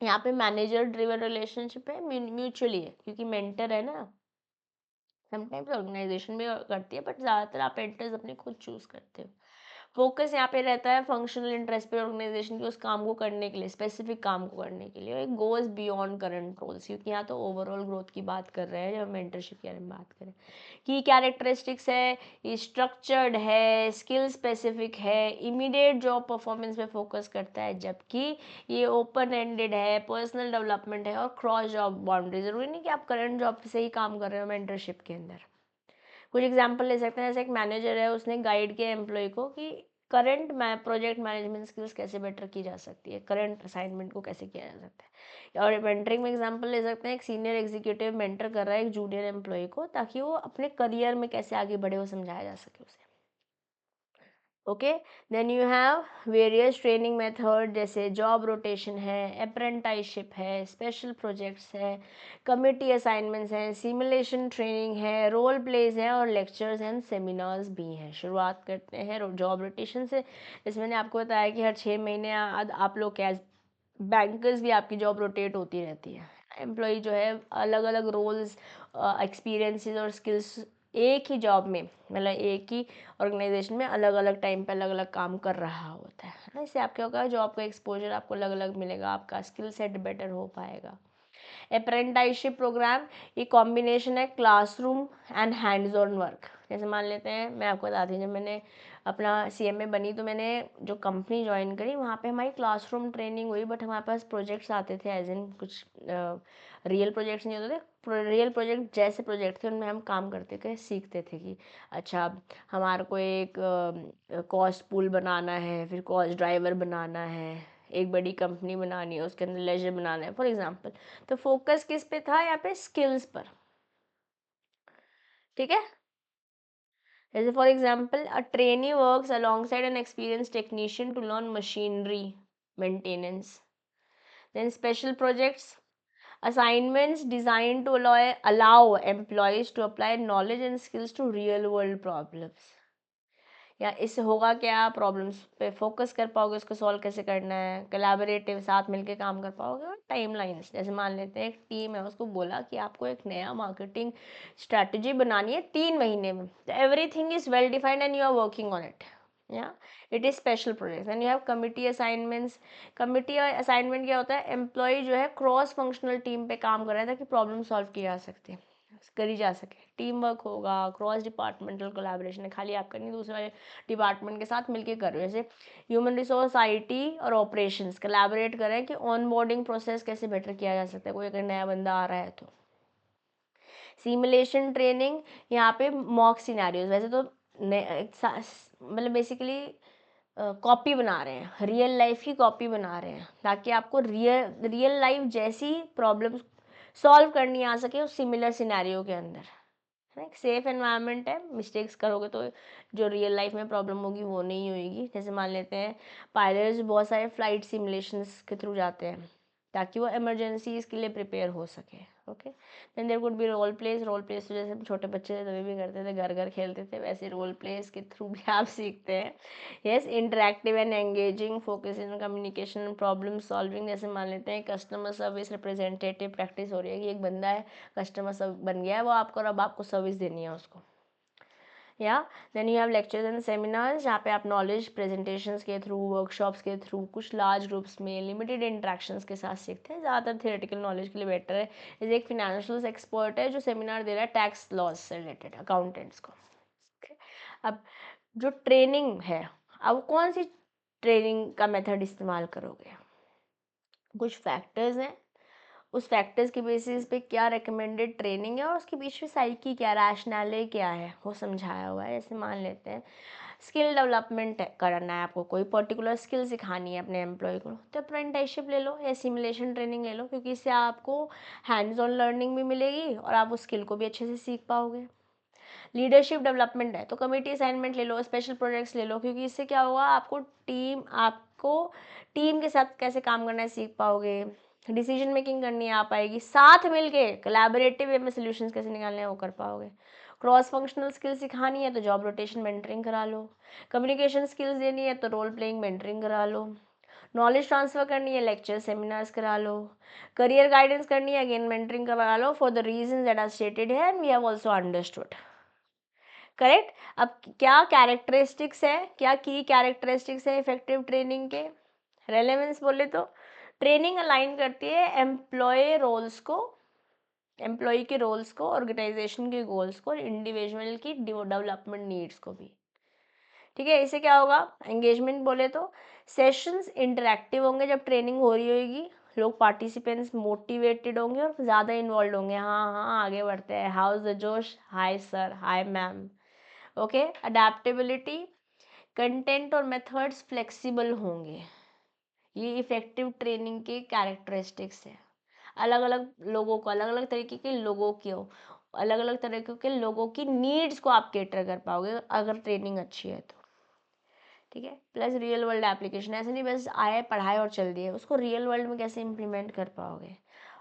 यहाँ पे मैनेजर ड्रिवन रिलेशनशिप है, म्यूचुअली है, क्योंकि मेंटर है ना, समटाइम्स ऑर्गेनाइजेशन भी करती है, बट ज़्यादातर आप इंटरेस्ट अपने खुद चूज़ करते हो। फोकस यहाँ पे रहता है फंक्शनल इंटरेस्ट पे ऑर्गेनाइजेशन के उस काम को करने के लिए, स्पेसिफिक काम को करने के लिए। It goes beyond current roles, क्योंकि यहाँ तो ओवरऑल ग्रोथ की बात कर रहे हैं जब हम मेंटरशिप के बारे में बात करें। की कैरेक्टरिस्टिक्स है, ये स्ट्रक्चर्ड है, स्किल स्पेसिफिक है, इमीडिएट जॉब परफॉर्मेंस पे फोकस करता है, जबकि ये ओपन एंडेड है, पर्सनल डेवलपमेंट है और क्रॉस जॉब बाउंड्री। ज़रूरी नहीं कि आप करंट जॉब से ही काम कर रहे हो मेंटरशिप के अंदर। कुछ एग्जांपल ले सकते हैं, जैसे एक मैनेजर है, उसने गाइड किया एम्प्लॉय को कि करंट प्रोजेक्ट मैनेजमेंट स्किल्स कैसे बेटर की जा सकती है, करंट असाइनमेंट को कैसे किया जा सकता है। और मेंटरिंग में एग्जांपल ले सकते हैं, एक सीनियर एग्जीक्यूटिव मेंटर कर रहा है एक जूनियर एम्प्लॉय को, ताकि वो अपने करियर में कैसे आगे बढ़े वो समझाया जा सके उसे। Okay, then you have various training method, जैसे जॉब रोटेशन है, अप्रेंटिसशिप है, स्पेशल प्रोजेक्ट्स है, कमिटी असाइनमेंट्स हैं, सिमुलेशन ट्रेनिंग है, रोल प्लेज है और लेक्चर्स एंड सेमिनार्स भी हैं। शुरुआत करते हैं जॉब रोटेशन से। जैसे मैंने आपको बताया कि हर 6 महीने आप लोग क्या, बैंकर्स भी आपकी जॉब रोटेट होती रहती है। एम्प्लॉय जो है अलग अलग रोल्स, एक्सपीरियंसेस और स्किल्स एक ही जॉब में, मतलब एक ही ऑर्गेनाइजेशन में अलग अलग टाइम पे अलग अलग काम कर रहा होता है ना। इससे आप क्या होगा, जॉब का एक्सपोजर आपको अलग अलग मिलेगा, आपका स्किल सेट बेटर हो पाएगा। अप्रेंटिसशिप प्रोग्राम, ये कॉम्बिनेशन है classroom and hands on work. जैसे मान लेते हैं, मैं आपको बताती हूँ, जब मैंने अपना CMA बनी तो मैंने जो कंपनी ज्वाइन करी वहाँ पे हमारी क्लासरूम ट्रेनिंग हुई, बट हमारे पास प्रोजेक्ट्स आते थे, एज इन कुछ रियल प्रोजेक्ट्स नहीं होते थे, रियल प्रोजेक्ट जैसे प्रोजेक्ट थे उनमें हम काम करते थे, सीखते थे कि अच्छा हमारे को एक कॉस्ट पूल बनाना है, फिर कॉस्ट ड्राइवर बनाना है, एक बड़ी कंपनी बनानी है, उसके अंदर लेजर बनाना है, फॉर एग्जांपल। तो फोकस किस पे था यहाँ पे, स्किल्स पर। ठीक है, जैसे for example a trainee works alongside an experience technician to learn machinery maintenance. Then special projects, assignments designed to allow employees to apply knowledge and skills to real world problems। या इससे होगा क्या, problems पे focus कर पाओगे, उसको solve कैसे करना है, कोलैबोरेटिव साथ मिलके काम कर पाओगे। और टाइमलाइंस, जैसे मान लेते हैं एक टीम है, उसको बोला कि आपको एक नया मार्केटिंग स्ट्रैटेजी बनानी है 3 महीने में, तो everything is well defined and you are working on it. या it is special project. And you have committee assignments. Committee assignment क्या होता है, एम्प्लॉय जो है क्रॉस फंक्शनल टीम पे काम कर रहा है ताकि प्रॉब्लम सॉल्व की जा सकती है, करी जा सके। टीम वर्क होगा, क्रॉस डिपार्टमेंटल कोलैबोरेशन है, खाली आपका नहीं, दूसरे वाले डिपार्टमेंट के साथ मिलके कर रहे हो। जैसे ह्यूमन रिसोर्स, IT और ऑपरेशंस कोलैबोरेट करें कि ऑन बोर्डिंग प्रोसेस कैसे बेटर किया जा सकता है, कोई अगर नया बंदा आ रहा है तो। सिमुलेशन ट्रेनिंग, यहाँ पे मॉक सिनेरियोज, वैसे तो मतलब बेसिकली कॉपी बना रहे हैं, रियल लाइफ की कॉपी बना रहे हैं, ताकि आपको रियल लाइफ जैसी प्रॉब्लम सॉल्व करनी आ सके उस सिमिलर सिनेरियो के अंदर, है ना। एक सेफ एनवायरनमेंट है, मिस्टेक्स करोगे तो जो रियल लाइफ में प्रॉब्लम होगी वो नहीं होगी। जैसे मान लेते हैं पायलट्स बहुत सारे फ्लाइट सिमुलेशंस के थ्रू जाते हैं ताकि वो इमरजेंसीज के लिए प्रिपेयर हो सके। Okay, then there could be role plays. Role plays तो जैसे हम छोटे बच्चे थे तभी भी करते थे, घर घर खेलते थे, वैसे रोल प्लेस के थ्रू भी आप सीखते हैं। Yes, interactive and engaging, focus in communication, problem solving. जैसे मान लेते हैं कस्टमर सर्विस रिप्रेजेंटेटिव प्रैक्टिस हो रही है कि एक बंदा है, कस्टमर सब बन गया है वो आपको, और अब आपको सर्विस देनी है उसको। या then you have lectures and seminars, जहाँ पे आप नॉलेज प्रेजेंटेशंस के थ्रू, वर्कशॉप्स के थ्रू, कुछ लार्ज ग्रुप्स में लिमिटेड इंट्रैक्शंस के साथ सीखते हैं। ज़्यादातर थियोरेटिकल नॉलेज के लिए बेटर है। जैसे एक फिनेंशियल एक्सपर्ट है जो सेमिनार दे रहा है टैक्स लॉज से रिलेटेड अकाउंटेंट्स को। okay? अब जो ट्रेनिंग है, अब कौन सी ट्रेनिंग का मेथड इस्तेमाल करोगे, कुछ फैक्टर्स हैं, उस फैक्टर्स के बेसिस पे क्या रिकमेंडेड ट्रेनिंग है और उसके बीच में साइकी क्या, रैशनैलिटी क्या है, वो समझाया हुआ है। जैसे मान लेते हैं स्किल डेवलपमेंट करना है आपको, कोई पर्टिकुलर स्किल सिखानी है अपने एम्प्लॉय को, तो अप्रेंटिसशिप ले लो या सिमुलेशन ट्रेनिंग ले लो, क्योंकि इससे आपको हैंड्स ऑन लर्निंग भी मिलेगी और आप उस स्किल को भी अच्छे से सीख पाओगे। लीडरशिप डेवलपमेंट है तो कमेटी असाइनमेंट ले लो, स्पेशल प्रोजेक्ट्स ले लो, क्योंकि इससे क्या होगा, आपको टीम के साथ कैसे काम करना है सीख पाओगे, डिसीजन मेकिंग करनी आ पाएगी, साथ मिलके कोलैबोरेटिव वे में सॉल्यूशंस कैसे निकालने हैं वो कर पाओगे। क्रॉस फंक्शनल स्किल्स सिखानी है तो जॉब रोटेशन मेंटरिंग करा लो, कम्युनिकेशन स्किल्स देनी है तो रोल प्लेइंग मेंटरिंग करा लो, नॉलेज ट्रांसफर करनी है, लेक्चर सेमिनार्स करा लो. करियर गाइडेंस करनी है, अगेन मेंटरिंग करा लो for the reasons that are stated here and we have also understood. Correct. अब क्या कैरेक्टरिस्टिक्स है, क्या की कैरेक्टरिस्टिक्स है इफेक्टिव ट्रेनिंग के? रेलेवेंस बोले तो ट्रेनिंग अलाइन करती है एम्प्लॉय के रोल्स को, ऑर्गेनाइजेशन के गोल्स को, इंडिविजुअल की डेवलपमेंट नीड्स को भी. ठीक है. इससे क्या होगा? एंगेजमेंट बोले तो सेशंस इंटरेक्टिव होंगे जब ट्रेनिंग हो रही होगी, लोग पार्टिसिपेंट्स मोटिवेटेड होंगे और ज़्यादा इन्वॉल्व होंगे. हाँ हाँ आगे बढ़ते हैं. हाउ इज द जोश? Hi sir, hi ma'am. Okay. Adaptability, content और मेथड्स फ्लेक्सिबल होंगे. ये इफेक्टिव ट्रेनिंग के कैरेक्टरिस्टिक्स है. अलग अलग लोगों को, अलग अलग तरीके के लोगों को, अलग अलग तरीके के लोगों की नीड्स को आप केटर कर पाओगे अगर ट्रेनिंग अच्छी है तो. ठीक है. प्लस रियल वर्ल्ड एप्लीकेशन, ऐसे नहीं बस आए पढ़ाए और चल दिए, उसको रियल वर्ल्ड में कैसे इम्प्लीमेंट कर पाओगे.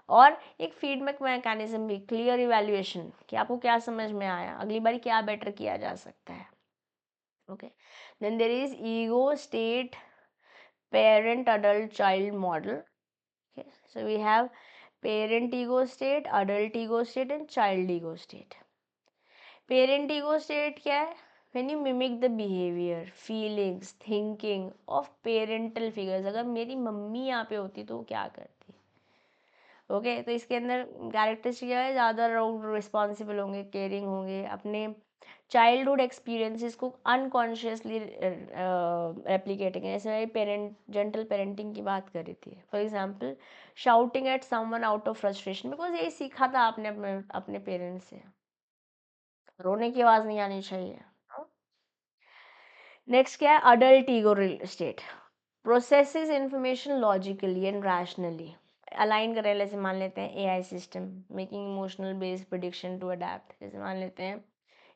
और एक फीडबैक मैकेनिज्म भी, क्लियर इवैल्यूएशन कि आपको क्या समझ में आया, अगली बार क्या बेटर किया जा सकता है. Okay. Then there is ego state parent adult child model. Okay, so we have parent ego state, adult ego state and child ego state. Parent ego state क्या है? When you mimic the behavior, feelings, thinking of parental figures. अगर मेरी mummy यहाँ पे होती तो वो क्या करती? ओके. तो इसके अंदर कैरेक्टरिस्टिक क्या है? ज़्यादा लोग रिस्पॉन्सिबल होंगे, केयरिंग होंगे, अपने चाइल्डहुड एक्सपीरियंसेस को अनकॉन्शियसली रेप्लिकेटिंग. ऐसे पेरेंट जेंटल पेरेंटिंग की बात करी थी. For example shouting at someone out of frustration, because यही सीखा था आपने अपने अपने पेरेंट्स से. रोने की आवाज़ नहीं आनी चाहिए. नेक्स्ट क्या है? Adult ego state. Processes information logically and rationally. Align कर रहे हैं, जैसे मान लेते हैं AI system making emotional based prediction to adapt. जैसे मान लेते हैं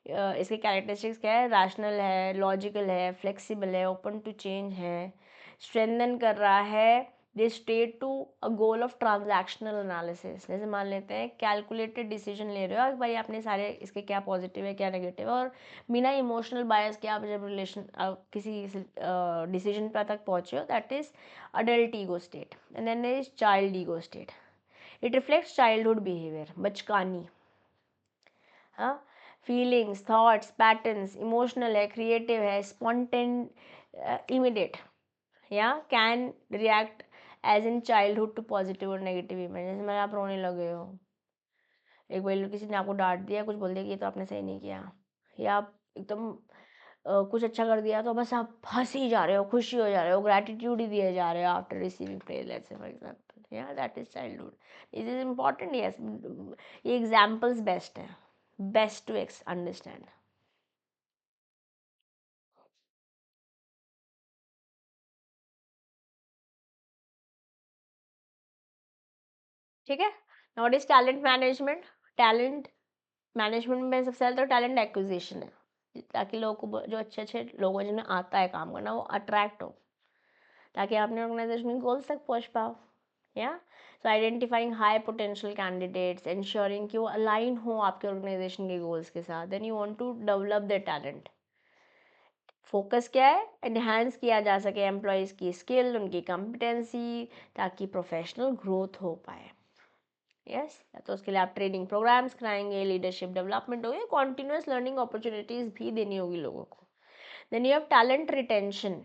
इसके कैरेक्टरिस्टिक्स क्या है? रैशनल है, लॉजिकल है, फ्लेक्सिबल है, ओपन टू चेंज है, स्ट्रेंथन कर रहा है they state to a goal of transactional analysis. जैसे मान लेते हैं कैलकुलेटेड डिसीजन ले रहे हो भाई, आपने सारे इसके क्या पॉजिटिव है क्या नेगेटिव है, और बिना इमोशनल बायस के आप जब किसी डिसीजन पर तक पहुँचे हो, that is adult ego state. And then there is child ego state. It reflects childhood behavior, बचकानी. हाँ. फीलिंग्स, थॉट्स, पैटर्न्स, इमोशनल है, क्रिएटिव है, स्पॉन्टेन, इमीडिएट, या can react as in childhood to positive और नेगेटिव इमेज. जैसे मैं आप रोने लगे हो, एक बार किसी ने आपको डांट दिया, कुछ बोल दिया कि ये तो आपने सही नहीं किया, या आप एकदम कुछ अच्छा कर दिया तो बस आप हंसी जा रहे हो, खुशी हो जा रहे हो, ग्रैटिट्यूड ही दिए जा रहे हो after receiving praise. Let's say for example, या that is childhood. This is important. Yes, ये एग्जांपल्स बेस्ट हैं, बेस्ट टू अंडरस्टैंड. ठीक है. Not is talent management. Talent management में सबसे पहले तो टैलेंट एक्विजिशन है, ताकि लोगों को, जो अच्छे अच्छे लोग हैं जिन्हें आता है काम करना, वो अट्रैक्ट हो, ताकि आप अपने ऑर्गेनाइजेशन के गोल्स तक पहुंच पाओ. या so identifying high potential candidates, ensuring कि वो अलाइन हो आपके ऑर्गेनाइजेशन के गोल्स के साथ. Then you want to develop the talent. Focus क्या है? एनहांस किया जा सके एम्प्लॉयज़ की स्किल, उनकी कॉम्पिटेंसी, ताकि प्रोफेशनल ग्रोथ हो पाए. यस. तो उसके लिए आप ट्रेनिंग प्रोग्राम्स कराएंगे, लीडरशिप डेवलपमेंट होगी, कॉन्टिन्यूस लर्निंग अपॉर्चुनिटीज़ भी देनी होगी लोगों को. Then you have talent retention.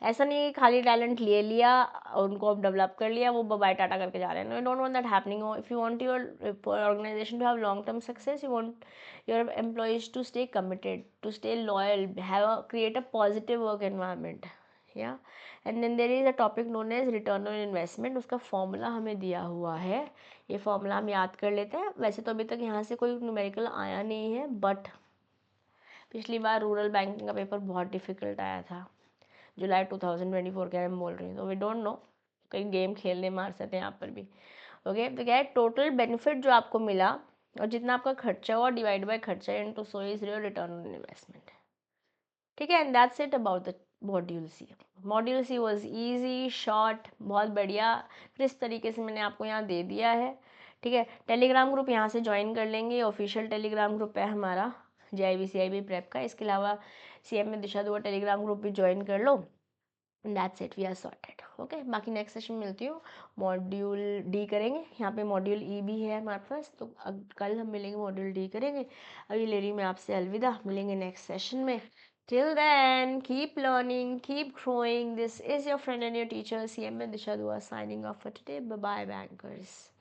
ऐसा नहीं है कि खाली टैलेंट ले लिया, उनको अब डेवलप कर लिया, वो बाय टाटा करके जा रहे हैं. No, you don't want that happening. If you want your organisation to have long term success, you want your employees to stay committed, to stay loyal, have a create a positive work environment. या and then there is a topic known as return on investment. उसका formula हमें दिया हुआ है, ये formula हम याद कर लेते हैं. वैसे तो अभी तक यहाँ से कोई न्यूमेरिकल आया नहीं है, बट पिछली बार रूरल बैंकिंग का पेपर बहुत डिफिकल्ट आया था, जुलाई 2024 के मैं बोल रही हूँ. तो वी डोंट नो, कहीं गेम खेलने मार सकते हैं यहाँ पर भी. ओके. तो क्या है टोटल बेनिफिट जो आपको मिला, और जितना आपका खर्चा हुआ डिवाइड बाय खर्चा into so is your return on investment. ठीक है. And that's it about the module C. Module C was easy, short, बहुत बढ़िया क्रिस्प तरीके से मैंने आपको यहाँ दे दिया है. ठीक है. टेलीग्राम ग्रुप यहाँ से ज्वाइन कर लेंगे, ऑफिशियल टेलीग्राम ग्रुप है हमारा JIB प्रेप का. इसके अलावा CM में दिशा दुआ टेलीग्राम ग्रुप भी ज्वाइन कर लो. That's it, we are sorted. Okay, बाकी नेक्स्ट सेशन में मिलती हूँ। मॉड्यूल डी करेंगे, यहाँ पे मॉड्यूल ई भी है हमारे पास, तो कल हम मिलेंगे, मॉड्यूल डी करेंगे। अभी ले रही मैं आपसे अलविदा, मिलेंगे नेक्स्ट सेशन में। Till then keep learning, keep growing. This is your friend and your teacher CMA Disha Dua signing off for today. Bye bye, bankers.